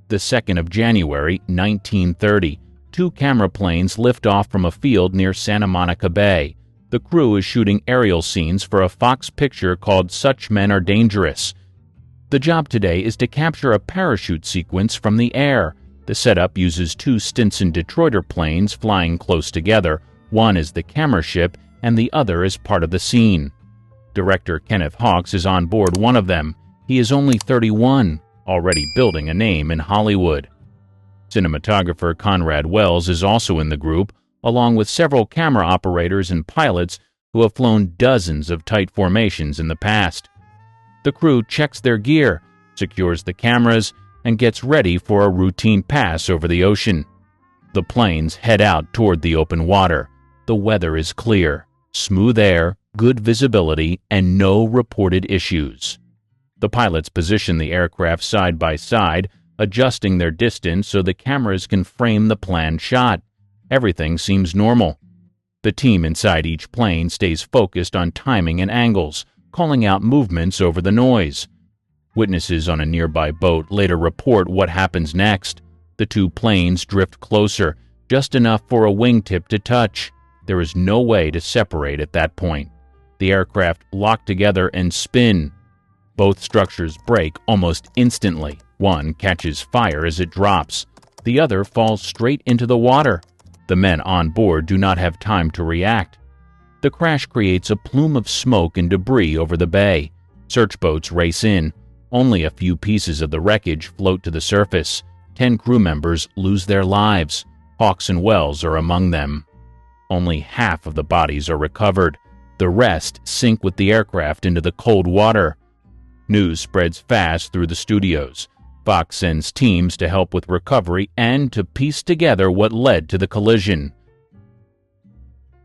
The 2nd of January, 1930. Two camera planes lift off from a field near Santa Monica Bay. The crew is shooting aerial scenes for a Fox picture called Such Men Are Dangerous. The job today is to capture a parachute sequence from the air. The setup uses two Stinson Detroiter planes flying close together. One is the camera ship and the other is part of the scene. Director Kenneth Hawks is on board one of them. He is only 31, already building a name in Hollywood. Cinematographer Conrad Wells is also in the group, along with several camera operators and pilots who have flown dozens of tight formations in the past. The crew checks their gear, secures the cameras, and gets ready for a routine pass over the ocean. The planes head out toward the open water. The weather is clear, smooth air, good visibility, and no reported issues. The pilots position the aircraft side by side, adjusting their distance so the cameras can frame the planned shot. Everything seems normal. The team inside each plane stays focused on timing and angles, calling out movements over the noise. Witnesses on a nearby boat later report what happens next. The two planes drift closer. just enough for a wingtip to touch. There is no way to separate at that point. The aircraft lock together and spin. Both structures break almost instantly. One catches fire as it drops. The other falls straight into the water. The men on board do not have time to react. The crash creates a plume of smoke and debris over the bay. Search boats race in. Only a few pieces of the wreckage float to the surface. 10 crew members lose their lives. Hawks and Wells are among them. Only half of the bodies are recovered. The rest sink with the aircraft into the cold water. News spreads fast through the studios. Fox sends teams to help with recovery and to piece together what led to the collision.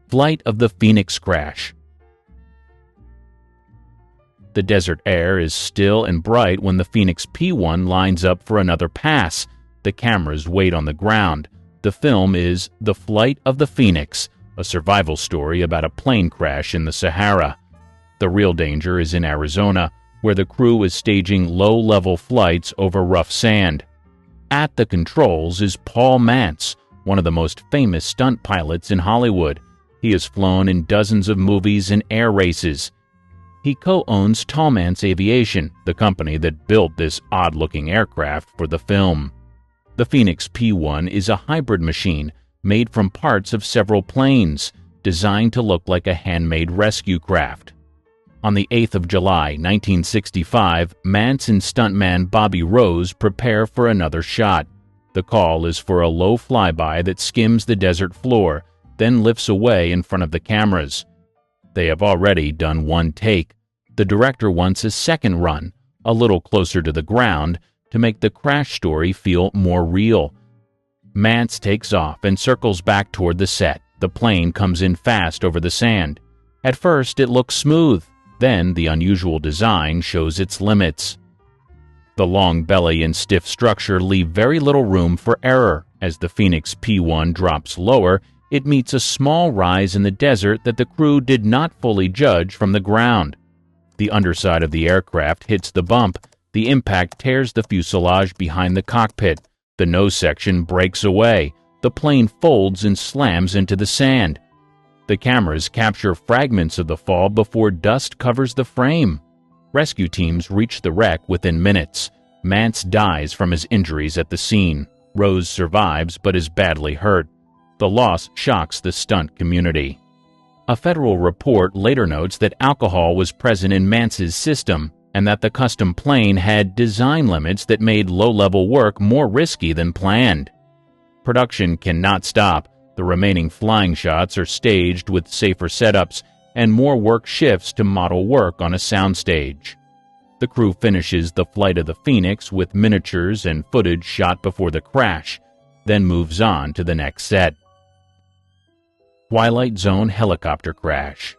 Flight of the Phoenix crash. The desert air is still and bright when the Phoenix P-1 lines up for another pass. The cameras wait on the ground. The film is The Flight of the Phoenix, a survival story about a plane crash in the Sahara. The real danger is in Arizona, where the crew is staging low-level flights over rough sand. At the controls is Paul Mantz, one of the most famous stunt pilots in Hollywood. He has flown in dozens of movies and air races. He co-owns Tallman's Aviation, the company that built this odd-looking aircraft for the film. The Phoenix P-1 is a hybrid machine made from parts of several planes, designed to look like a handmade rescue craft. On the 8th of July, 1965, Mantz and stuntman Bobby Rose prepare for another shot. The call is for a low flyby that skims the desert floor, then lifts away in front of the cameras. They have already done one take. The director wants a second run, a little closer to the ground, to make the crash story feel more real. Mantz takes off and circles back toward the set. The plane comes in fast over the sand. At first, it looks smooth. Then, the unusual design shows its limits. The long belly and stiff structure leave very little room for error. As the Phoenix P-1 drops lower, it meets a small rise in the desert that the crew did not fully judge from the ground. The underside of the aircraft hits the bump. The impact tears the fuselage behind the cockpit. The nose section breaks away. The plane folds and slams into the sand. The cameras capture fragments of the fall before dust covers the frame. Rescue teams reach the wreck within minutes. Mantz dies from his injuries at the scene. Rose survives but is badly hurt. The loss shocks the stunt community. A federal report later notes that alcohol was present in Mantz's system and that the custom plane had design limits that made low-level work more risky than planned. Production cannot stop. The remaining flying shots are staged with safer setups, and more work shifts to model work on a soundstage. The crew finishes the flight of the Phoenix with miniatures and footage shot before the crash, then moves on to the next set. Twilight Zone helicopter crash.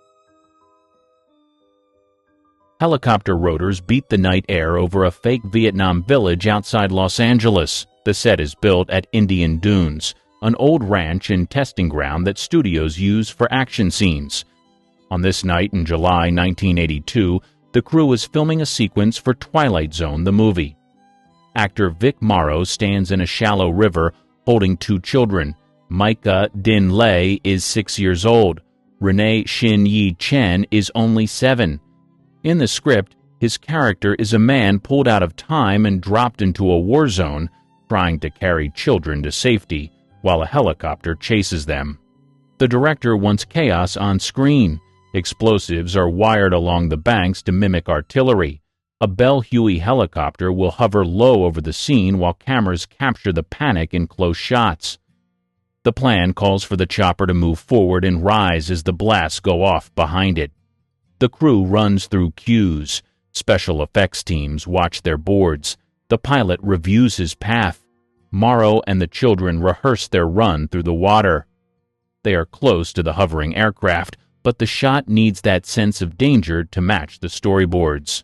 Helicopter rotors beat the night air over a fake Vietnam village outside Los Angeles. The set is built at Indian Dunes, an old ranch and testing ground that studios use for action scenes. On this night in July 1982, the crew is filming a sequence for Twilight Zone, the movie. Actor Vic Morrow stands in a shallow river holding 2 children. Micah Din Lei is 6 years old. Renee Shin Yi Chen is only 7. In the script, his character is a man pulled out of time and dropped into a war zone, trying to carry children to safety, while a helicopter chases them. The director wants chaos on screen. Explosives are wired along the banks to mimic artillery. A Bell Huey helicopter will hover low over the scene while cameras capture the panic in close shots. The plan calls for the chopper to move forward and rise as the blasts go off behind it. The crew runs through queues. Special effects teams watch their boards. The pilot reviews his path. Morrow and the children rehearse their run through the water. They are close to the hovering aircraft, but the shot needs that sense of danger to match the storyboards.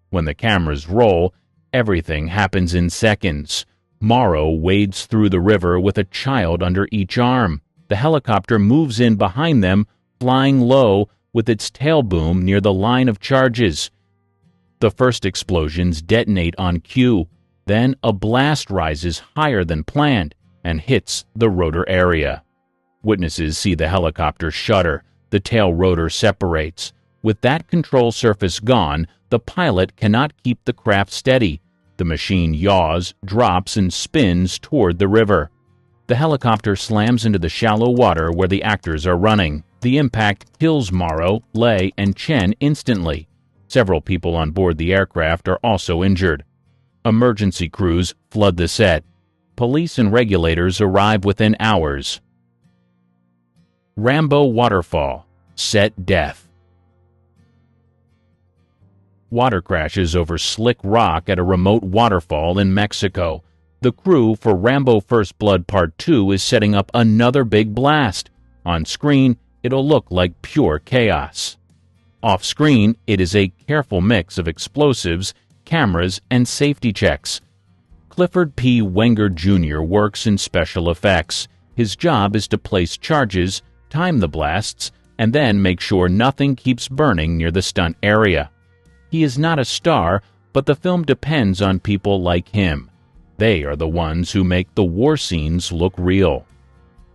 When the cameras roll, everything happens in seconds. Morrow wades through the river with a child under each arm. The helicopter moves in behind them, flying low with its tail boom near the line of charges. The first explosions detonate on cue. Then a blast rises higher than planned, and hits the rotor area. Witnesses see the helicopter shudder. The tail rotor separates. With that control surface gone, the pilot cannot keep the craft steady. The machine yaws, drops, and spins toward the river. The helicopter slams into the shallow water where the actors are running. The impact kills Morrow, Lay, and Chen instantly. Several people on board the aircraft are also injured. Emergency crews flood the set. Police and regulators arrive within hours. Rambo Waterfall. Set death. Water crashes over slick rock at a remote waterfall in Mexico. The crew for Rambo First Blood Part 2 is setting up another big blast. On screen, it'll look like pure chaos. Off-screen, it is a careful mix of explosives, cameras, and safety checks. Clifford P. Wenger Jr. works in special effects. His job is to place charges, time the blasts, and then make sure nothing keeps burning near the stunt area. He is not a star, but the film depends on people like him. They are the ones who make the war scenes look real.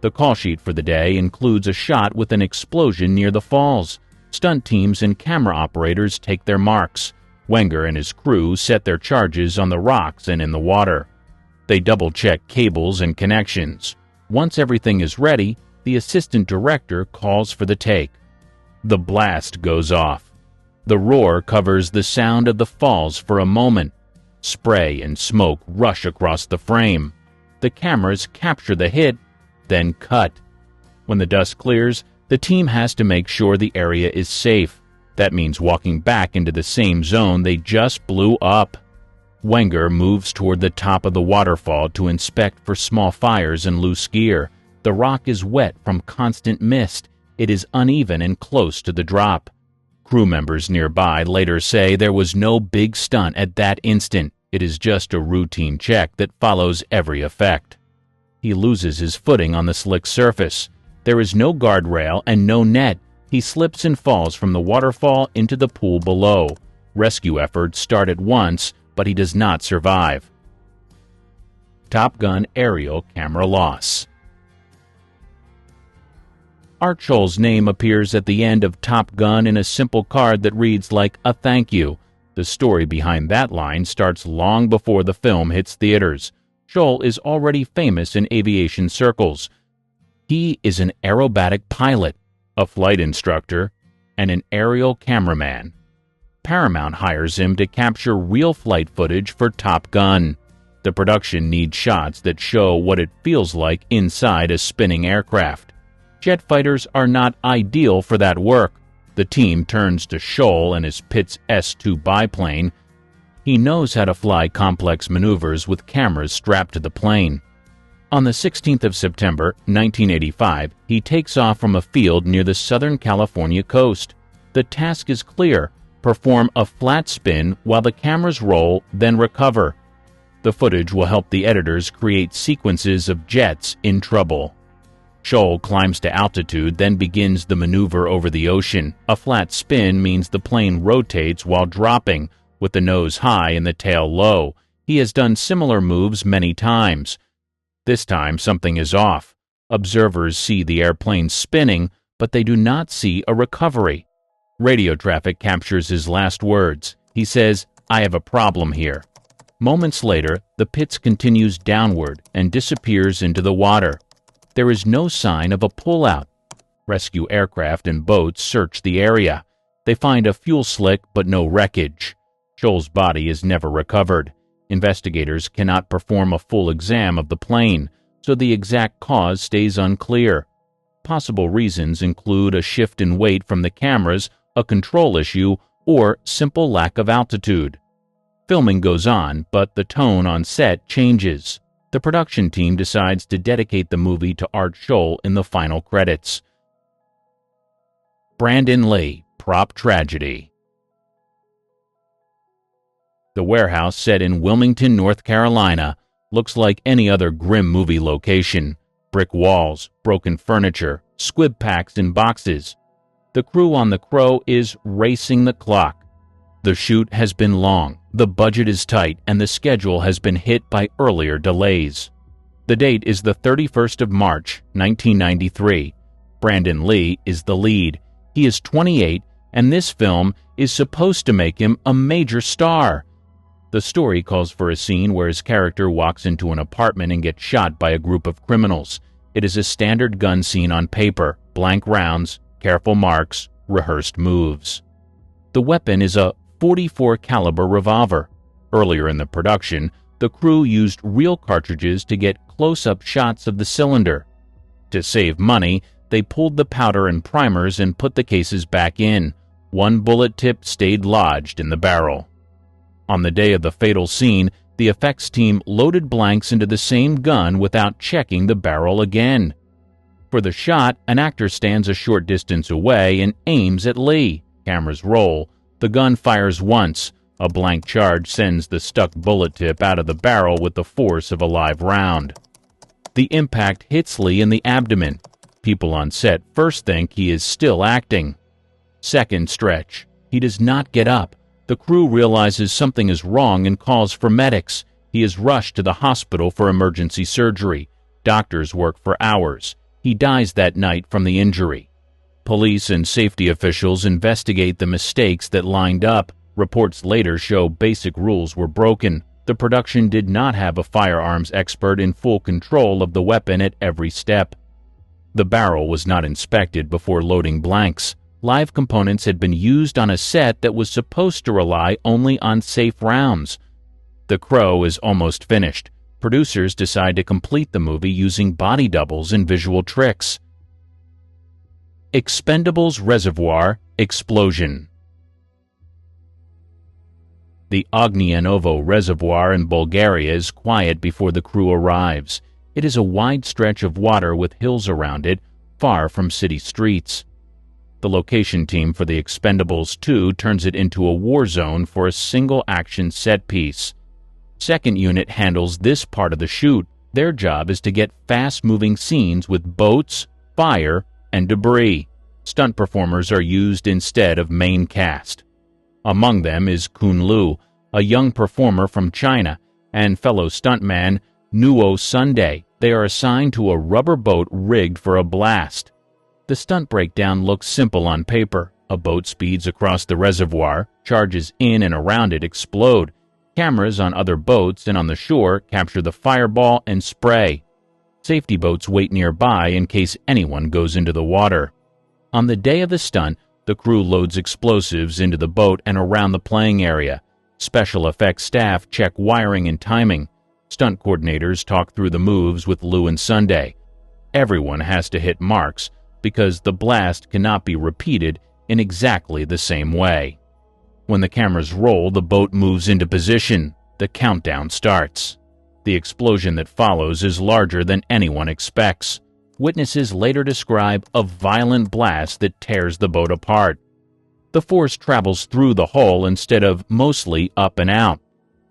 The call sheet for the day includes a shot with an explosion near the falls. Stunt teams and camera operators take their marks. Wenger and his crew set their charges on the rocks and in the water. They double-check cables and connections. Once everything is ready, the assistant director calls for the take. The blast goes off. The roar covers the sound of the falls for a moment. Spray and smoke rush across the frame. The cameras capture the hit, then cut. When the dust clears, the team has to make sure the area is safe. That means walking back into the same zone they just blew up. Wenger moves toward the top of the waterfall to inspect for small fires and loose gear. The rock is wet from constant mist. It is uneven and close to the drop. Crew members nearby later say there was no big stunt at that instant. It is just a routine check that follows every effect. He loses his footing on the slick surface. There is no guardrail and no net. He slips and falls from the waterfall into the pool below. Rescue efforts start at once, but he does not survive. Top Gun aerial camera loss. Art Scholl's name appears at the end of Top Gun in a simple card that reads like a thank you. The story behind that line starts long before the film hits theaters. Scholl is already famous in aviation circles. He is an aerobatic pilot, a flight instructor, and an aerial cameraman. Paramount hires him to capture real flight footage for Top Gun. The production needs shots that show what it feels like inside a spinning aircraft. Jet fighters are not ideal for that work. The team turns to Scholl and his Pitts S-2 biplane. He knows how to fly complex maneuvers with cameras strapped to the plane. On the 16th of September, 1985, he takes off from a field near the Southern California coast. The task is clear: perform a flat spin while the cameras roll, then recover. The footage will help the editors create sequences of jets in trouble. Scholl climbs to altitude, then begins the maneuver over the ocean. A flat spin means the plane rotates while dropping, with the nose high and the tail low. He has done similar moves many times. This time something is off. Observers see the airplane spinning, but they do not see a recovery. Radio traffic captures his last words. He says, "I have a problem here." Moments later, the Pitts continues downward and disappears into the water. There is no sign of a pullout. Rescue aircraft and boats search the area. They find a fuel slick but no wreckage. Scholl's body is never recovered. Investigators cannot perform a full exam of the plane, so the exact cause stays unclear. Possible reasons include a shift in weight from the cameras, a control issue, or simple lack of altitude. Filming goes on, but the tone on set changes. The production team decides to dedicate the movie to Art Scholl in the final credits. Brandon Lee, prop tragedy. The warehouse, set in Wilmington, North Carolina, looks like any other grim movie location. Brick walls, broken furniture, squib packs in boxes. The crew on The Crow is racing the clock. The shoot has been long, the budget is tight, and the schedule has been hit by earlier delays. The date is the 31st of March, 1993. Brandon Lee is the lead. He is 28, and this film is supposed to make him a major star. The story calls for a scene where his character walks into an apartment and gets shot by a group of criminals. It is a standard gun scene on paper, blank rounds, careful marks, rehearsed moves. The weapon is a .44 caliber revolver. Earlier in the production, the crew used real cartridges to get close-up shots of the cylinder. To save money, they pulled the powder and primers and put the cases back in. One bullet tip stayed lodged in the barrel. On the day of the fatal scene, the effects team loaded blanks into the same gun without checking the barrel again. For the shot, an actor stands a short distance away and aims at Lee. Cameras roll. The gun fires once. A blank charge sends the stuck bullet tip out of the barrel with the force of a live round. The impact hits Lee in the abdomen. People on set first think he is still acting. Second stretch. He does not get up. The crew realizes something is wrong and calls for medics. He is rushed to the hospital for emergency surgery. Doctors work for hours. He dies that night from the injury. Police and safety officials investigate the mistakes that lined up. Reports later show basic rules were broken. The production did not have a firearms expert in full control of the weapon at every step. The barrel was not inspected before loading blanks. Live components had been used on a set that was supposed to rely only on safe rounds. The Crow is almost finished. Producers decide to complete the movie using body doubles and visual tricks. Expendables Reservoir Explosion. The Ognianovo Reservoir in Bulgaria is quiet before the crew arrives. It is a wide stretch of water with hills around it, far from city streets. The location team for The Expendables 2 turns it into a war zone for a single-action set piece. Second unit handles this part of the shoot. Their job is to get fast-moving scenes with boats, fire, and debris. Stunt performers are used instead of main cast. Among them is Kun Lu, a young performer from China, and fellow stuntman Nuo Sunday. They are assigned to a rubber boat rigged for a blast. The stunt breakdown looks simple on paper. A boat speeds across the reservoir, charges in and around it explode. Cameras on other boats and on the shore capture the fireball and spray. Safety boats wait nearby in case anyone goes into the water. On the day of the stunt, the crew loads explosives into the boat and around the playing area. Special effects staff check wiring and timing. Stunt coordinators talk through the moves with Lou and Sunday. Everyone has to hit marks because the blast cannot be repeated in exactly the same way. When the cameras roll, the boat moves into position. The countdown starts. The explosion that follows is larger than anyone expects. Witnesses later describe a violent blast that tears the boat apart. The force travels through the hull instead of mostly up and out.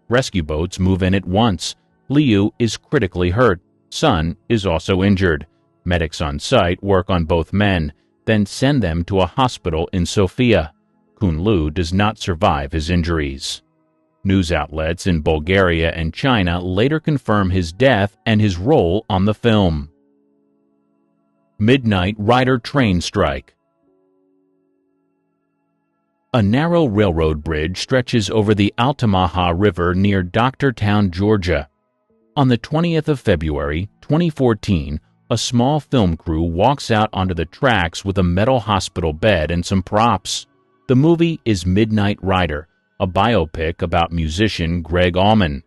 Rescue boats move in at once. Liu is critically hurt. Sun is also injured. Medics on site work on both men, then send them to a hospital in Sofia. Kun Lu does not survive his injuries. News outlets in Bulgaria and China later confirm his death and his role on the film. Midnight Rider Train Strike. A narrow railroad bridge stretches over the Altamaha River near Doctortown, Georgia. On the 20th of February, 2014, a small film crew walks out onto the tracks with a metal hospital bed and some props. The movie is Midnight Rider, a biopic about musician Greg Allman.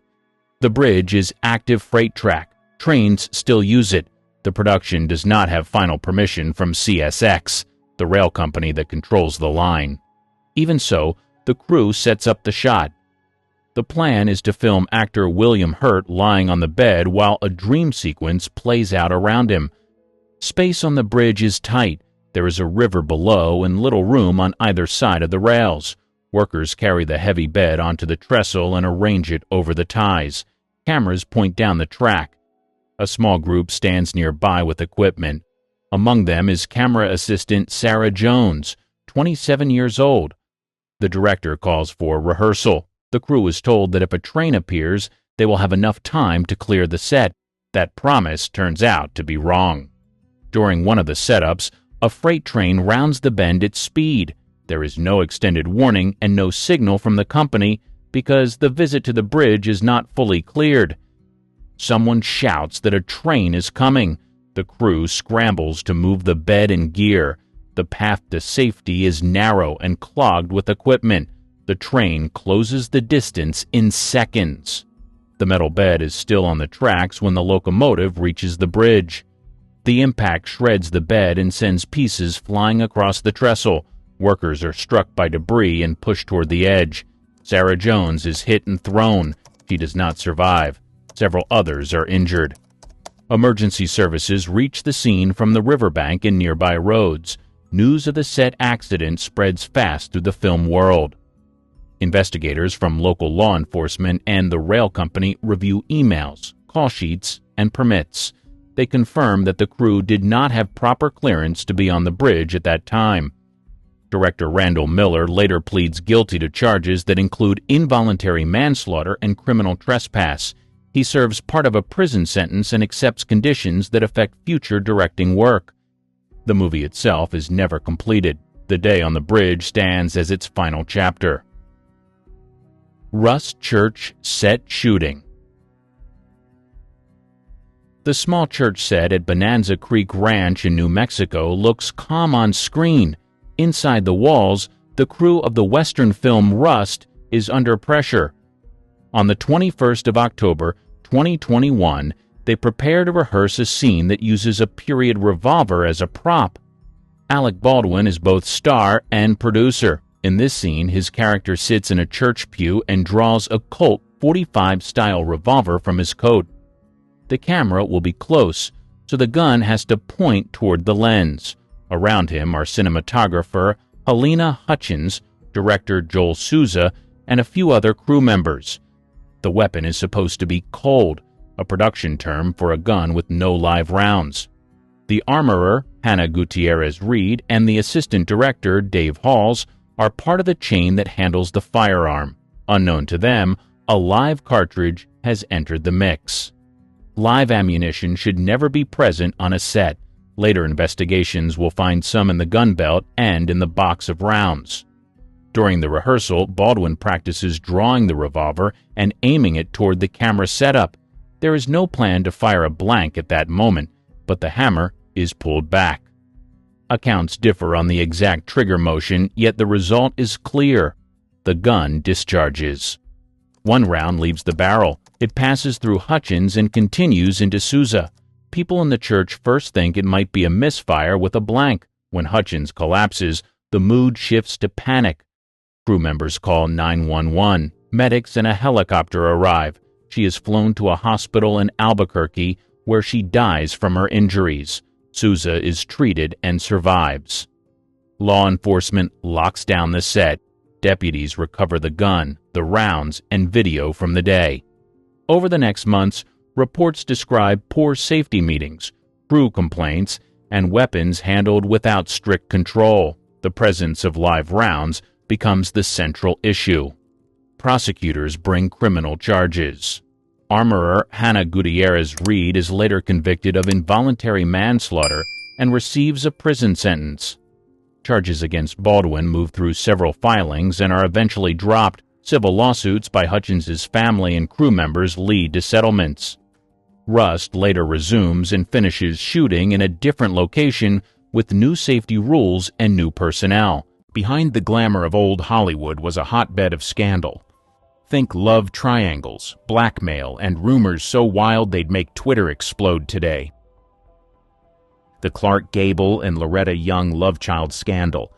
The bridge is active freight track. Trains still use it. The production does not have final permission from CSX, the rail company that controls the line. Even so, the crew sets up the shot. The plan is to film actor William Hurt lying on the bed while a dream sequence plays out around him. Space on the bridge is tight. There is a river below and little room on either side of the rails. Workers carry the heavy bed onto the trestle and arrange it over the ties. Cameras point down the track. A small group stands nearby with equipment. Among them is camera assistant Sarah Jones, 27 years old. The director calls for rehearsal. The crew is told that if a train appears, they will have enough time to clear the set. That promise turns out to be wrong. During one of the setups, a freight train rounds the bend at speed. There is no extended warning and no signal from the company because the visit to the bridge is not fully cleared. Someone shouts that a train is coming. The crew scrambles to move the bed and gear. The path to safety is narrow and clogged with equipment. The train closes the distance in seconds. The metal bed is still on the tracks when the locomotive reaches the bridge. The impact shreds the bed and sends pieces flying across the trestle. Workers are struck by debris and pushed toward the edge. Sarah Jones is hit and thrown. She does not survive. Several others are injured. Emergency services reach the scene from the riverbank and nearby roads. News of the set accident spreads fast through the film world. Investigators from local law enforcement and the rail company review emails, call sheets, and permits. They confirm that the crew did not have proper clearance to be on the bridge at that time. Director Randall Miller later pleads guilty to charges that include involuntary manslaughter and criminal trespass. He serves part of a prison sentence and accepts conditions that affect future directing work. The movie itself is never completed. The Day on the Bridge stands as its final chapter. Rust Church Set Shooting. The small church set at Bonanza Creek Ranch in New Mexico looks calm on screen. Inside the walls, the crew of the Western film Rust is under pressure. On the 21st of October, 2021, they prepare to rehearse a scene that uses a period revolver as a prop. Alec Baldwin is both star and producer. In this scene, his character sits in a church pew and draws a Colt .45-style revolver from his coat. The camera will be close, so the gun has to point toward the lens. Around him are cinematographer Helena Hutchins, director Joel Souza, and a few other crew members. The weapon is supposed to be cold, a production term for a gun with no live rounds. The armorer, Hannah Gutierrez-Reed, and the assistant director, Dave Halls, are part of the chain that handles the firearm. Unknown to them, a live cartridge has entered the mix. Live ammunition should never be present on a set. Later investigations will find some in the gun belt and in the box of rounds. During the rehearsal, Baldwin practices drawing the revolver and aiming it toward the camera setup. There is no plan to fire a blank at that moment, but the hammer is pulled back. Accounts differ on the exact trigger motion, yet the result is clear. The gun discharges. One round leaves the barrel. It passes through Hutchins and continues into Souza. People in the church first think it might be a misfire with a blank. When Hutchins collapses, the mood shifts to panic. Crew members call 911. Medics and a helicopter arrive. She is flown to a hospital in Albuquerque, where she dies from her injuries. Souza is treated and survives. Law enforcement locks down the set. Deputies recover the gun, the rounds, and video from the day. Over the next months, reports describe poor safety meetings, crew complaints, and weapons handled without strict control. The presence of live rounds becomes the central issue. Prosecutors bring criminal charges. Armorer Hannah Gutierrez-Reed is later convicted of involuntary manslaughter and receives a prison sentence. Charges against Baldwin move through several filings and are eventually dropped. Civil lawsuits by Hutchins's family and crew members lead to settlements. Rust later resumes and finishes shooting in a different location with new safety rules and new personnel. Behind the glamour of old Hollywood was a hotbed of scandal. Think love triangles, blackmail, and rumors so wild they'd make Twitter explode today. The Clark Gable and Loretta Young love child scandal.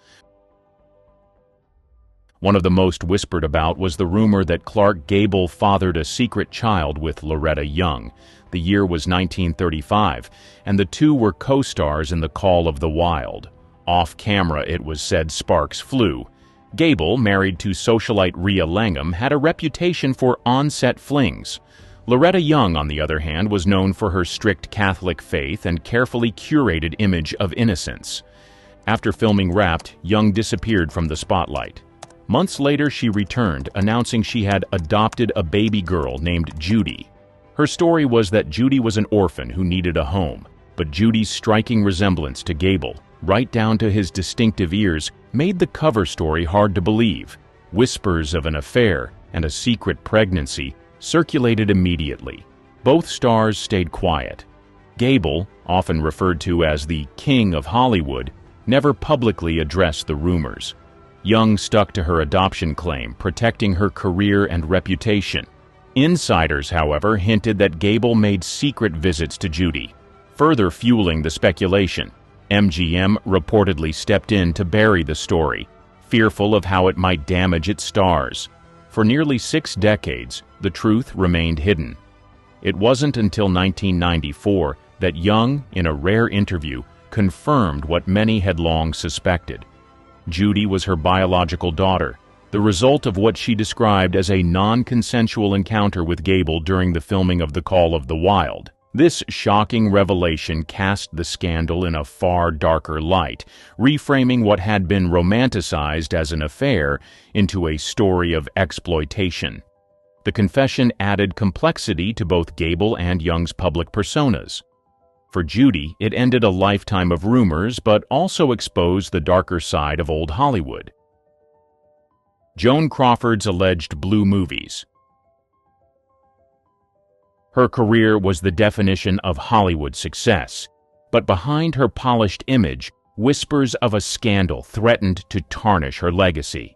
One of the most whispered about was the rumor that Clark Gable fathered a secret child with Loretta Young. The year was 1935, and the two were co-stars in The Call of the Wild. Off camera, it was said sparks flew. Gable, married to socialite Rhea Langham, had a reputation for on-set flings. Loretta Young, on the other hand, was known for her strict Catholic faith and carefully curated image of innocence. After filming Wrapped, Young disappeared from the spotlight. Months later, she returned, announcing she had adopted a baby girl named Judy. Her story was that Judy was an orphan who needed a home, but Judy's striking resemblance to Gable, right down to his distinctive ears, made the cover story hard to believe. Whispers of an affair and a secret pregnancy circulated immediately. Both stars stayed quiet. Gable, often referred to as the King of Hollywood, never publicly addressed the rumors. Young stuck to her adoption claim, protecting her career and reputation. Insiders, however, hinted that Gable made secret visits to Judy, further fueling the speculation. MGM reportedly stepped in to bury the story, fearful of how it might damage its stars. For nearly 6 decades, the truth remained hidden. It wasn't until 1994 that Young, in a rare interview, confirmed what many had long suspected. Judy was her biological daughter, the result of what she described as a non-consensual encounter with Gable during the filming of The Call of the Wild. This shocking revelation cast the scandal in a far darker light, reframing what had been romanticized as an affair into a story of exploitation. The confession added complexity to both Gable and Young's public personas. For Judy, it ended a lifetime of rumors, but also exposed the darker side of old Hollywood. Joan Crawford's alleged blue movies. Her career was the definition of Hollywood success, but behind her polished image, whispers of a scandal threatened to tarnish her legacy.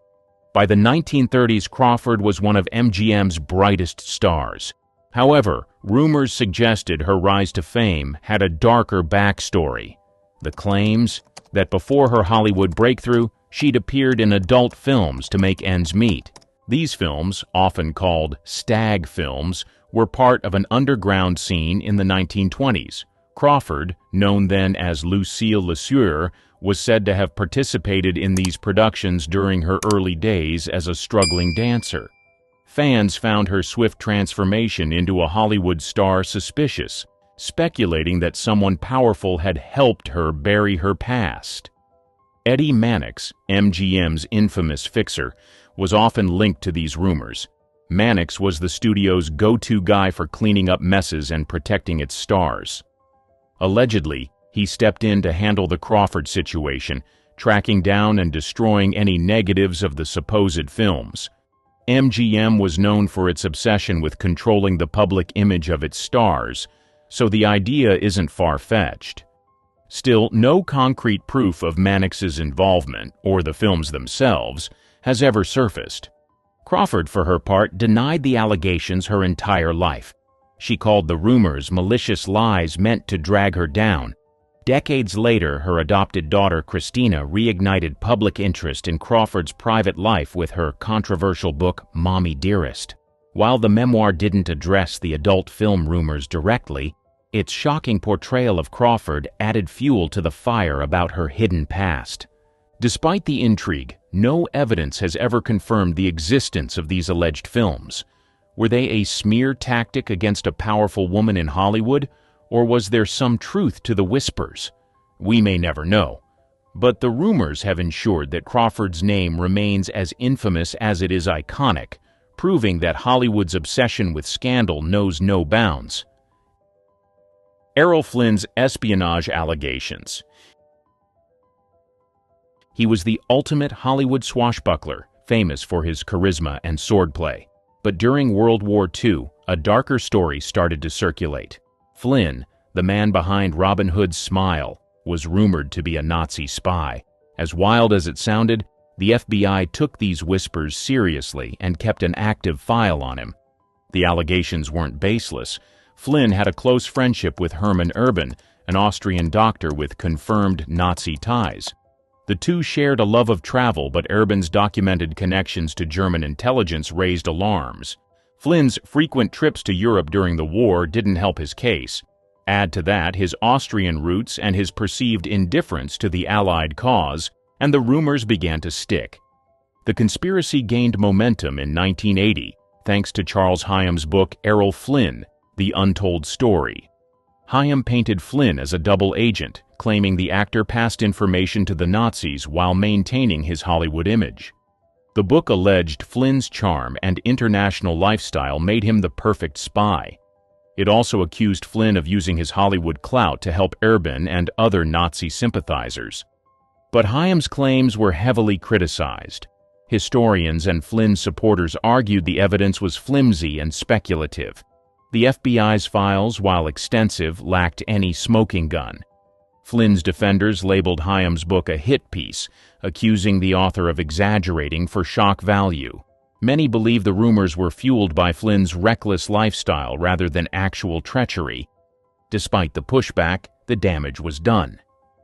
By the 1930s, Crawford was one of MGM's brightest stars. However, rumors suggested her rise to fame had a darker backstory. The claims that before her Hollywood breakthrough, she'd appeared in adult films to make ends meet. These films, often called stag films, were part of an underground scene in the 1920s. Crawford, known then as Lucille LeSueur, was said to have participated in these productions during her early days as a struggling dancer. Fans found her swift transformation into a Hollywood star suspicious, speculating that someone powerful had helped her bury her past. Eddie Mannix, MGM's infamous fixer, was often linked to these rumors. Mannix was the studio's go-to guy for cleaning up messes and protecting its stars. Allegedly, he stepped in to handle the Crawford situation, tracking down and destroying any negatives of the supposed films. MGM was known for its obsession with controlling the public image of its stars, so the idea isn't far-fetched. Still, no concrete proof of Mannix's involvement, or the films themselves, has ever surfaced. Crawford, for her part, denied the allegations her entire life. She called the rumors malicious lies meant to drag her down. Decades later, her adopted daughter Christina reignited public interest in Crawford's private life with her controversial book Mommy Dearest. While the memoir didn't address the adult film rumors directly, its shocking portrayal of Crawford added fuel to the fire about her hidden past. Despite the intrigue, no evidence has ever confirmed the existence of these alleged films. Were they a smear tactic against a powerful woman in Hollywood, or was there some truth to the whispers? We may never know. But the rumors have ensured that Crawford's name remains as infamous as it is iconic, proving that Hollywood's obsession with scandal knows no bounds. Errol Flynn's espionage allegations. He was the ultimate Hollywood swashbuckler, famous for his charisma and swordplay. But during World War II, a darker story started to circulate. Flynn, the man behind Robin Hood's smile, was rumored to be a Nazi spy. As wild as it sounded, the FBI took these whispers seriously and kept an active file on him. The allegations weren't baseless. Flynn had a close friendship with Hermann Urban, an Austrian doctor with confirmed Nazi ties. The two shared a love of travel, but Urban's documented connections to German intelligence raised alarms. Flynn's frequent trips to Europe during the war didn't help his case. Add to that his Austrian roots and his perceived indifference to the Allied cause, and the rumors began to stick. The conspiracy gained momentum in 1980, thanks to Charles Hyam's book Errol Flynn, The Untold Story. Hyam painted Flynn as a double agent, claiming the actor passed information to the Nazis while maintaining his Hollywood image. The book alleged Flynn's charm and international lifestyle made him the perfect spy. It also accused Flynn of using his Hollywood clout to help Erben and other Nazi sympathizers. But Hyam's claims were heavily criticized. Historians and Flynn's supporters argued the evidence was flimsy and speculative. The FBI's files, while extensive, lacked any smoking gun. Flynn's defenders labeled Hyam's book a hit piece, accusing the author of exaggerating for shock value. Many believe the rumors were fueled by Flynn's reckless lifestyle rather than actual treachery. Despite the pushback, the damage was done.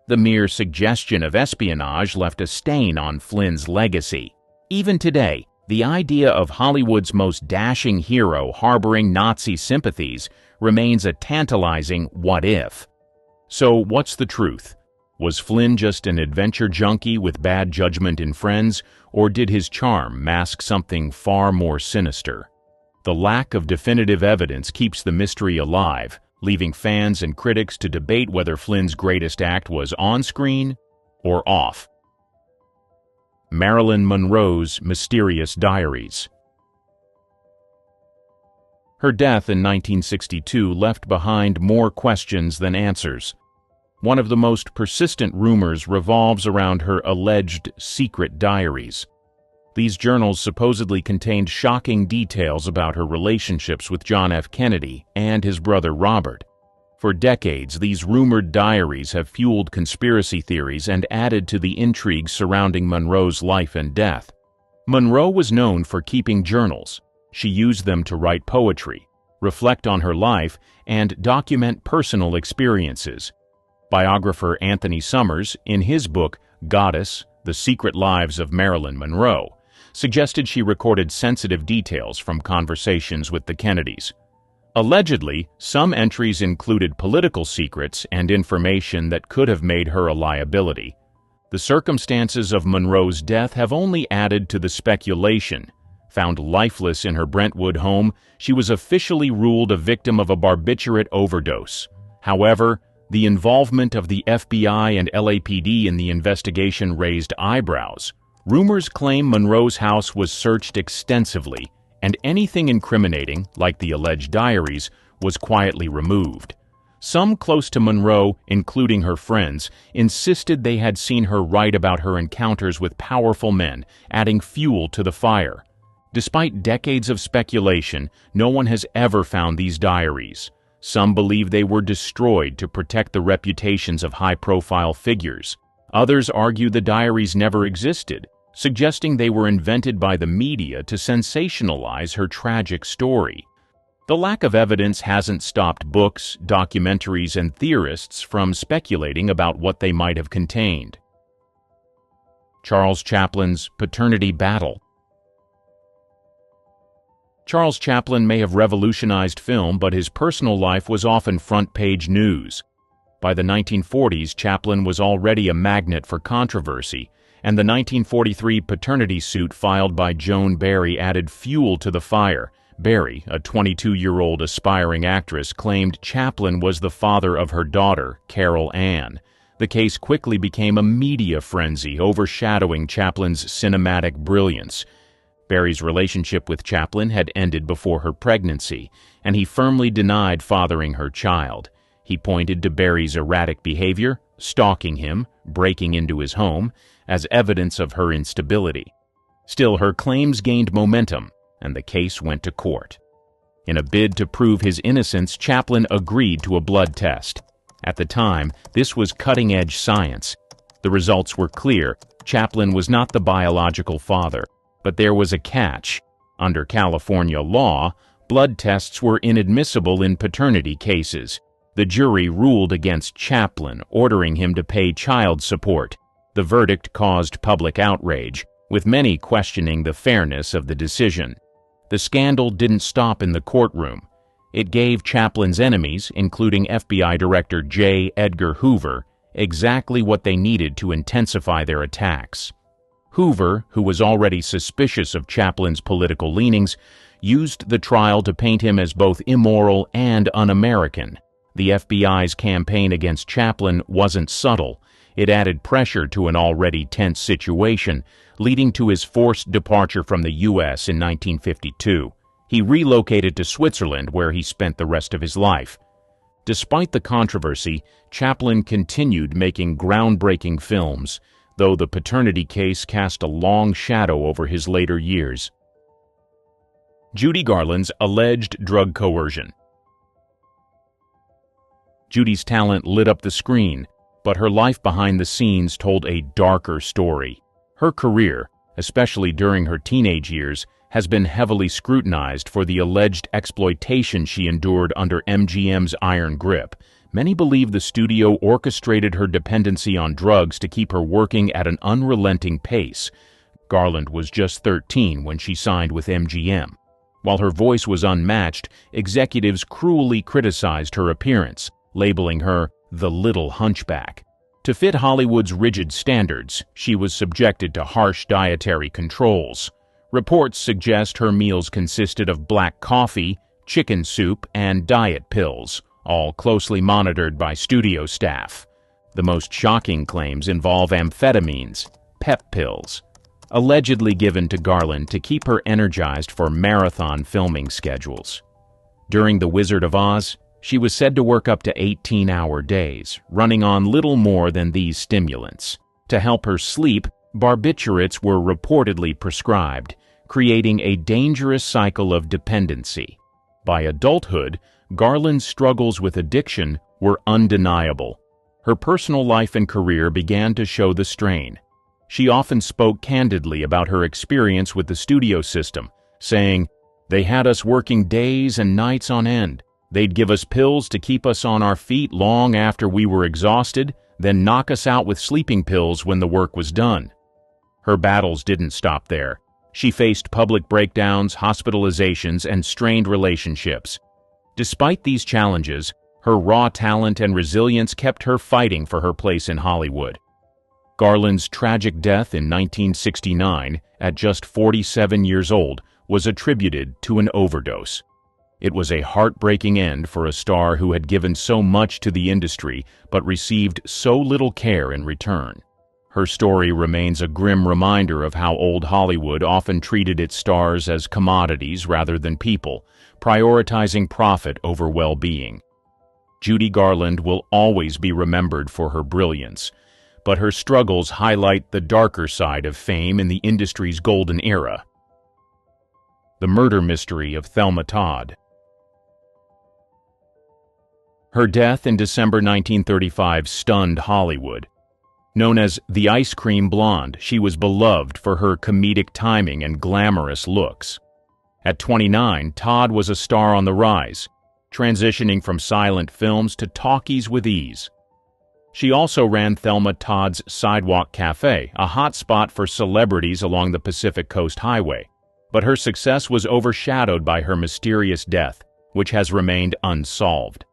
The mere suggestion of espionage left a stain on Flynn's legacy. Even today, the idea of Hollywood's most dashing hero harboring Nazi sympathies remains a tantalizing what-if. So what's the truth? Was Flynn just an adventure junkie with bad judgment in friends, or did his charm mask something far more sinister? The lack of definitive evidence keeps the mystery alive, leaving fans and critics to debate whether Flynn's greatest act was on-screen or off. Marilyn Monroe's mysterious diaries. Her death in 1962 left behind more questions than answers. One of the most persistent rumors revolves around her alleged secret diaries. These journals supposedly contained shocking details about her relationships with John F. Kennedy and his brother Robert. For decades, these rumored diaries have fueled conspiracy theories and added to the intrigue surrounding Monroe's life and death. Monroe was known for keeping journals. She used them to write poetry, reflect on her life, and document personal experiences. Biographer Anthony Summers, in his book Goddess: The Secret Lives of Marilyn Monroe, suggested she recorded sensitive details from conversations with the Kennedys. Allegedly, some entries included political secrets and information that could have made her a liability. The circumstances of Monroe's death have only added to the speculation. Found lifeless in her Brentwood home, she was officially ruled a victim of a barbiturate overdose. However, the involvement of the FBI and LAPD in the investigation raised eyebrows. Rumors claim Monroe's house was searched extensively, and anything incriminating, like the alleged diaries, was quietly removed. Some close to Monroe, including her friends, insisted they had seen her write about her encounters with powerful men, adding fuel to the fire. Despite decades of speculation, no one has ever found these diaries. Some believe they were destroyed to protect the reputations of high-profile figures. Others argue the diaries never existed, suggesting they were invented by the media to sensationalize her tragic story. The lack of evidence hasn't stopped books, documentaries, and theorists from speculating about what they might have contained. Charles Chaplin's Paternity Battle. Charles Chaplin may have revolutionized film, but his personal life was often front-page news. By the 1940s, Chaplin was already a magnet for controversy, and the 1943 paternity suit filed by Joan Barry added fuel to the fire. Barry, a 22-year-old aspiring actress, claimed Chaplin was the father of her daughter, Carol Ann. The case quickly became a media frenzy, overshadowing Chaplin's cinematic brilliance. Barry's relationship with Chaplin had ended before her pregnancy, and he firmly denied fathering her child. He pointed to Barry's erratic behavior, stalking him, breaking into his home, as evidence of her instability. Still, her claims gained momentum, and the case went to court. In a bid to prove his innocence, Chaplin agreed to a blood test. At the time, this was cutting-edge science. The results were clear. Chaplin was not the biological father. But there was a catch. Under California law, blood tests were inadmissible in paternity cases. The jury ruled against Chaplin, ordering him to pay child support. The verdict caused public outrage, with many questioning the fairness of the decision. The scandal didn't stop in the courtroom. It gave Chaplin's enemies, including FBI Director J. Edgar Hoover, exactly what they needed to intensify their attacks. Hoover, who was already suspicious of Chaplin's political leanings, used the trial to paint him as both immoral and un-American. The FBI's campaign against Chaplin wasn't subtle. It added pressure to an already tense situation, leading to his forced departure from the U.S. in 1952. He relocated to Switzerland, where he spent the rest of his life. Despite the controversy, Chaplin continued making groundbreaking films, though the Paternity case cast a long shadow over his later years. Judy Garland's alleged drug coercion. Judy's talent lit up the screen, but her life behind the scenes told a darker story. Her career, especially during her teenage years, has been heavily scrutinized for the alleged exploitation she endured under MGM's iron grip. Many believe the studio orchestrated her dependency on drugs to keep her working at an unrelenting pace. Garland was just 13 when she signed with MGM. While her voice was unmatched, executives cruelly criticized her appearance, labeling her the Little Hunchback. To fit Hollywood's rigid standards, she was subjected to harsh dietary controls. Reports suggest her meals consisted of black coffee, chicken soup, and diet pills, all closely monitored by studio staff. The most shocking claims involve amphetamines, pep pills, allegedly given to Garland to keep her energized for marathon filming schedules. During The Wizard of Oz, she was said to work up to 18-hour days, running on little more than these stimulants. To help her sleep, barbiturates were reportedly prescribed, creating a dangerous cycle of dependency. By adulthood, Garland's struggles with addiction were undeniable. Her personal life and career began to show the strain. She often spoke candidly about her experience with the studio system, saying, "They had us working days and nights on end. They'd give us pills to keep us on our feet long after we were exhausted, then knock us out with sleeping pills when the work was done." Her battles didn't stop there. She faced public breakdowns, hospitalizations, and strained relationships. Despite these challenges, her raw talent and resilience kept her fighting for her place in Hollywood. Garland's tragic death in 1969, at just 47 years old, was attributed to an overdose. It was a heartbreaking end for a star who had given so much to the industry but received so little care in return. Her story remains a grim reminder of how old Hollywood often treated its stars as commodities rather than people, prioritizing profit over well-being. Judy Garland will always be remembered for her brilliance, but her struggles highlight the darker side of fame in the industry's golden era. The murder mystery of Thelma Todd. Her death in December 1935 stunned Hollywood. Known as the Ice Cream Blonde, she was beloved for her comedic timing and glamorous looks. At 29, Todd was a star on the rise, transitioning from silent films to talkies with ease. She also ran Thelma Todd's Sidewalk Cafe, a hotspot for celebrities along the Pacific Coast Highway. But her success was overshadowed by her mysterious death, which has remained unsolved.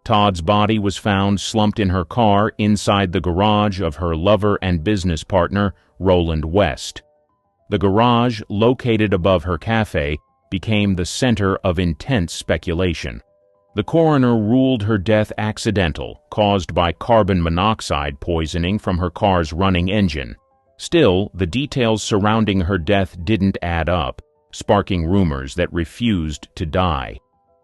Todd's body was found slumped in her car inside the garage of her lover and business partner, Roland West. The garage, located above her cafe, became the center of intense speculation. The coroner ruled her death accidental, caused by carbon monoxide poisoning from her car's running engine. Still, the details surrounding her death didn't add up, sparking rumors that refused to die.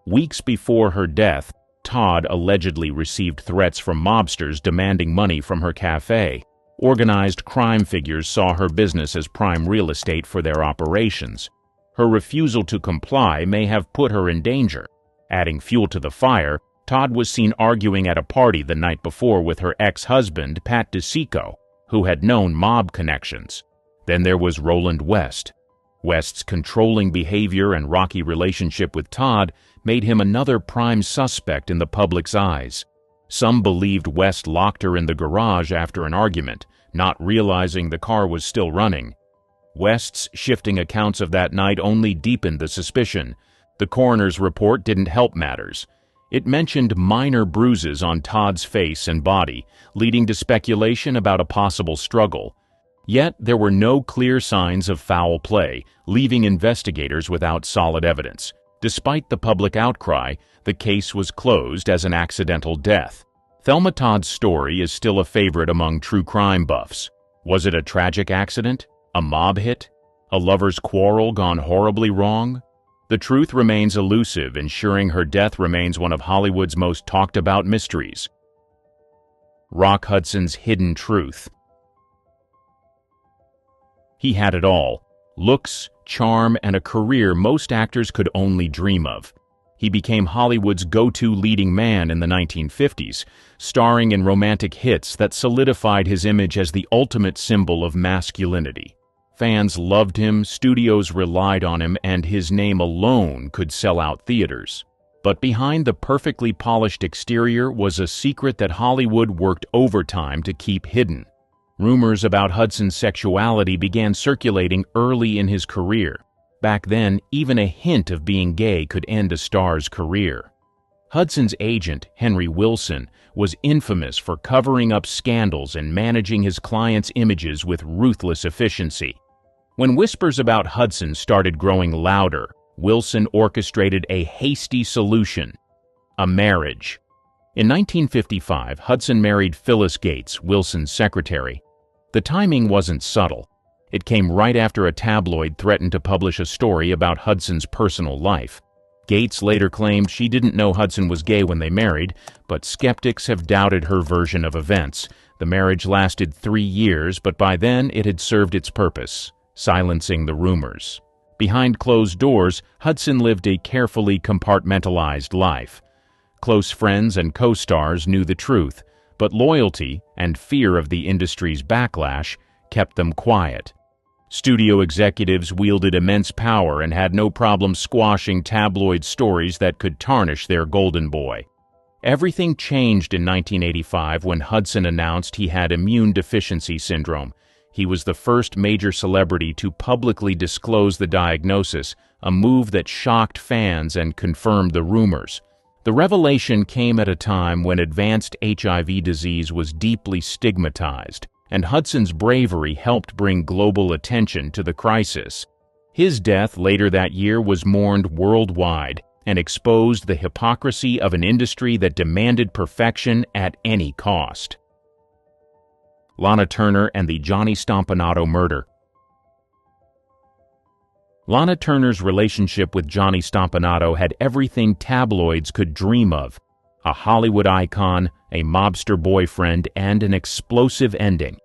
Weeks before her death, Todd allegedly received threats from mobsters demanding money from her cafe. Organized crime figures saw her business as prime real estate for their operations. Her refusal to comply may have put her in danger. Adding fuel to the fire, Todd was seen arguing at a party the night before with her ex-husband, Pat DeSico, who had known mob connections. Then there was Roland West. West's controlling behavior and rocky relationship with Todd made him another prime suspect in the public's eyes. Some believed West locked her in the garage after an argument, not realizing the car was still running. West's shifting accounts of that night only deepened the suspicion. The coroner's report didn't help matters. It mentioned minor bruises on Todd's face and body, leading to speculation about a possible struggle. Yet there were no clear signs of foul play, leaving investigators without solid evidence. Despite the public outcry, the case was closed as an accidental death. Thelma Todd's story is still a favorite among true crime buffs. Was it a tragic accident? A mob hit? A lover's quarrel gone horribly wrong? The truth remains elusive, ensuring her death remains one of Hollywood's most talked-about mysteries. Rock Hudson's hidden truth. He had it all: looks, charm, and a career most actors could only dream of. He became Hollywood's go-to leading man in the 1950s, starring in romantic hits that solidified his image as the ultimate symbol of masculinity. Fans loved him, studios relied on him, and his name alone could sell out theaters. But behind the perfectly polished exterior was a secret that Hollywood worked overtime to keep hidden. Rumors about Hudson's sexuality began circulating early in his career. Back then, even a hint of being gay could end a star's career. Hudson's agent, Henry Wilson, was infamous for covering up scandals and managing his clients' images with ruthless efficiency. When whispers about Hudson started growing louder, Wilson orchestrated a hasty solution: a marriage. In 1955, Hudson married Phyllis Gates, Wilson's secretary. The timing wasn't subtle. It came right after a tabloid threatened to publish a story about Hudson's personal life. Gates later claimed she didn't know Hudson was gay when they married, but skeptics have doubted her version of events. The marriage lasted 3 years, but by then it had served its purpose: silencing the rumors. Behind closed doors, Hudson lived a carefully compartmentalized life. Close friends and co-stars knew the truth, but loyalty and fear of the industry's backlash kept them quiet. Studio executives wielded immense power and had no problem squashing tabloid stories that could tarnish their golden boy. Everything changed in 1985 when Hudson announced he had immune deficiency syndrome. He was the first major celebrity to publicly disclose the diagnosis, a move that shocked fans and confirmed the rumors. The revelation came at a time when advanced HIV disease was deeply stigmatized, and Hudson's bravery helped bring global attention to the crisis. His death later that year was mourned worldwide and exposed the hypocrisy of an industry that demanded perfection at any cost. Lana Turner and the Johnny Stompanato murder. Lana Turner's relationship with Johnny Stompanato had everything tabloids could dream of: a Hollywood icon, a mobster boyfriend, and an explosive ending.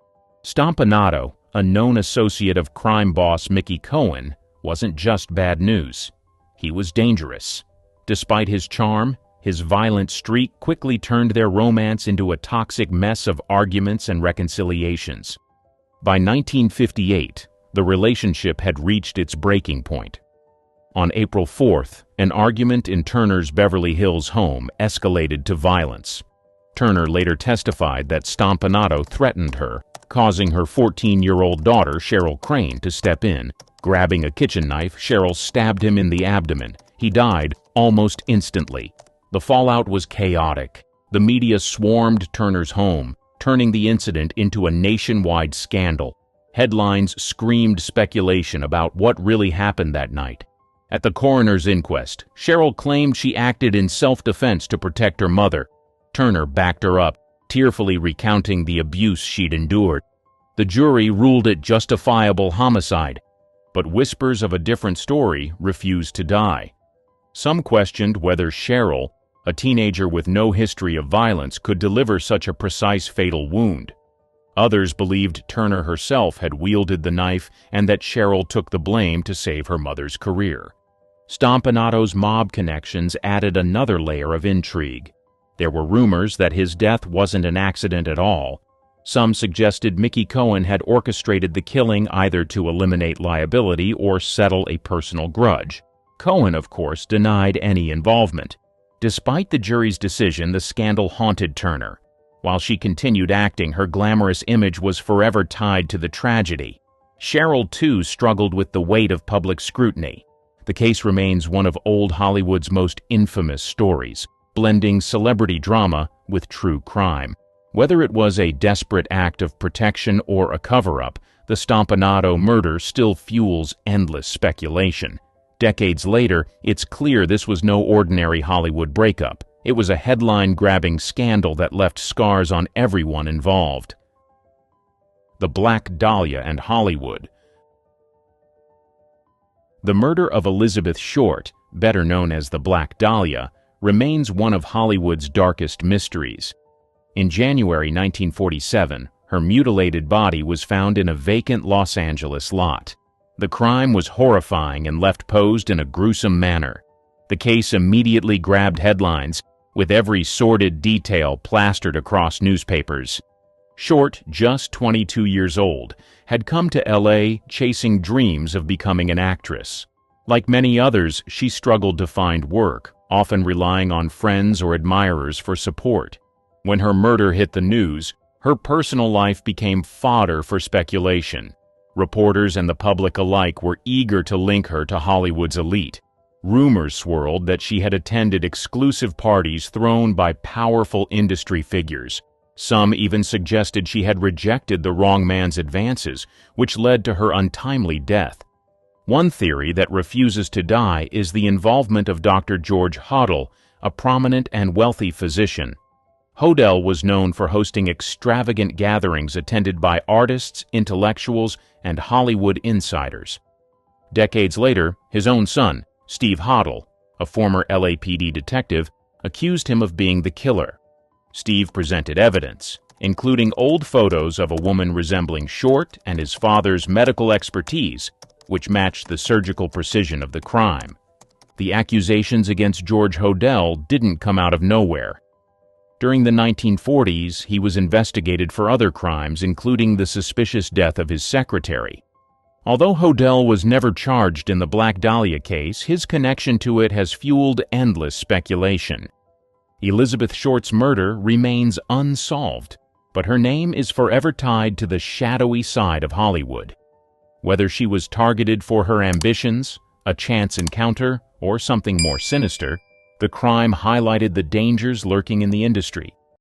Stompanato, a known associate of crime boss Mickey Cohen, wasn't just bad news. He was dangerous. Despite his charm, his violent streak quickly turned their romance into a toxic mess of arguments and reconciliations. By 1958, the relationship had reached its breaking point. On April 4th, an argument in Turner's Beverly Hills home escalated to violence. Turner later testified that Stompanato threatened her, causing her 14-year-old daughter, Cheryl Crane, to step in. Grabbing a kitchen knife, Cheryl stabbed him in the abdomen. He died almost instantly. The fallout was chaotic. The media swarmed Turner's home, turning the incident into a nationwide scandal. Headlines screamed speculation about what really happened that night. At the coroner's inquest, Cheryl claimed she acted in self-defense to protect her mother. Turner backed her up, tearfully recounting the abuse she'd endured. The jury ruled it justifiable homicide, but whispers of a different story refused to die. Some questioned whether Cheryl, a teenager with no history of violence, could deliver such a precise fatal wound. Others believed Turner herself had wielded the knife and that Cheryl took the blame to save her mother's career. Stompanato's mob connections added another layer of intrigue. There were rumors that his death wasn't an accident at all. Some suggested Mickey Cohen had orchestrated the killing either to eliminate liability or settle a personal grudge. Cohen, of course, denied any involvement. Despite the jury's decision, the scandal haunted Turner. While she continued acting, her glamorous image was forever tied to the tragedy. Cheryl, too, struggled with the weight of public scrutiny. The case remains one of old Hollywood's most infamous stories, blending celebrity drama with true crime. Whether it was a desperate act of protection or a cover-up, the Stompanato murder still fuels endless speculation. Decades later, it's clear this was no ordinary Hollywood breakup. It was a headline-grabbing scandal that left scars on everyone involved. The Black Dahlia and Hollywood. The murder of Elizabeth Short, better known as the Black Dahlia, remains one of Hollywood's darkest mysteries. In January 1947, her mutilated body was found in a vacant Los Angeles lot. The crime was horrifying and left posed in a gruesome manner. The case immediately grabbed headlines, with every sordid detail plastered across newspapers. Short, just 22 years old, had come to L.A. chasing dreams of becoming an actress. Like many others, she struggled to find work, often relying on friends or admirers for support. When her murder hit the news, her personal life became fodder for speculation. Reporters and the public alike were eager to link her to Hollywood's elite. Rumors swirled that she had attended exclusive parties thrown by powerful industry figures. Some even suggested she had rejected the wrong man's advances, which led to her untimely death. One theory that refuses to die is the involvement of Dr. George Hodel, a prominent and wealthy physician. Hodel was known for hosting extravagant gatherings attended by artists, intellectuals, and Hollywood insiders. Decades later, his own son, Steve Hodel, a former LAPD detective, accused him of being the killer. Steve presented evidence, including old photos of a woman resembling Short and his father's medical expertise, which matched the surgical precision of the crime. The accusations against George Hodel didn't come out of nowhere. During the 1940s, he was investigated for other crimes, including the suspicious death of his secretary. Although Hodel was never charged in the Black Dahlia case, his connection to it has fueled endless speculation. Elizabeth Short's murder remains unsolved, but her name is forever tied to the shadowy side of Hollywood. Whether she was targeted for her ambitions, a chance encounter, or something more sinister, the crime highlighted the dangers lurking in the industry.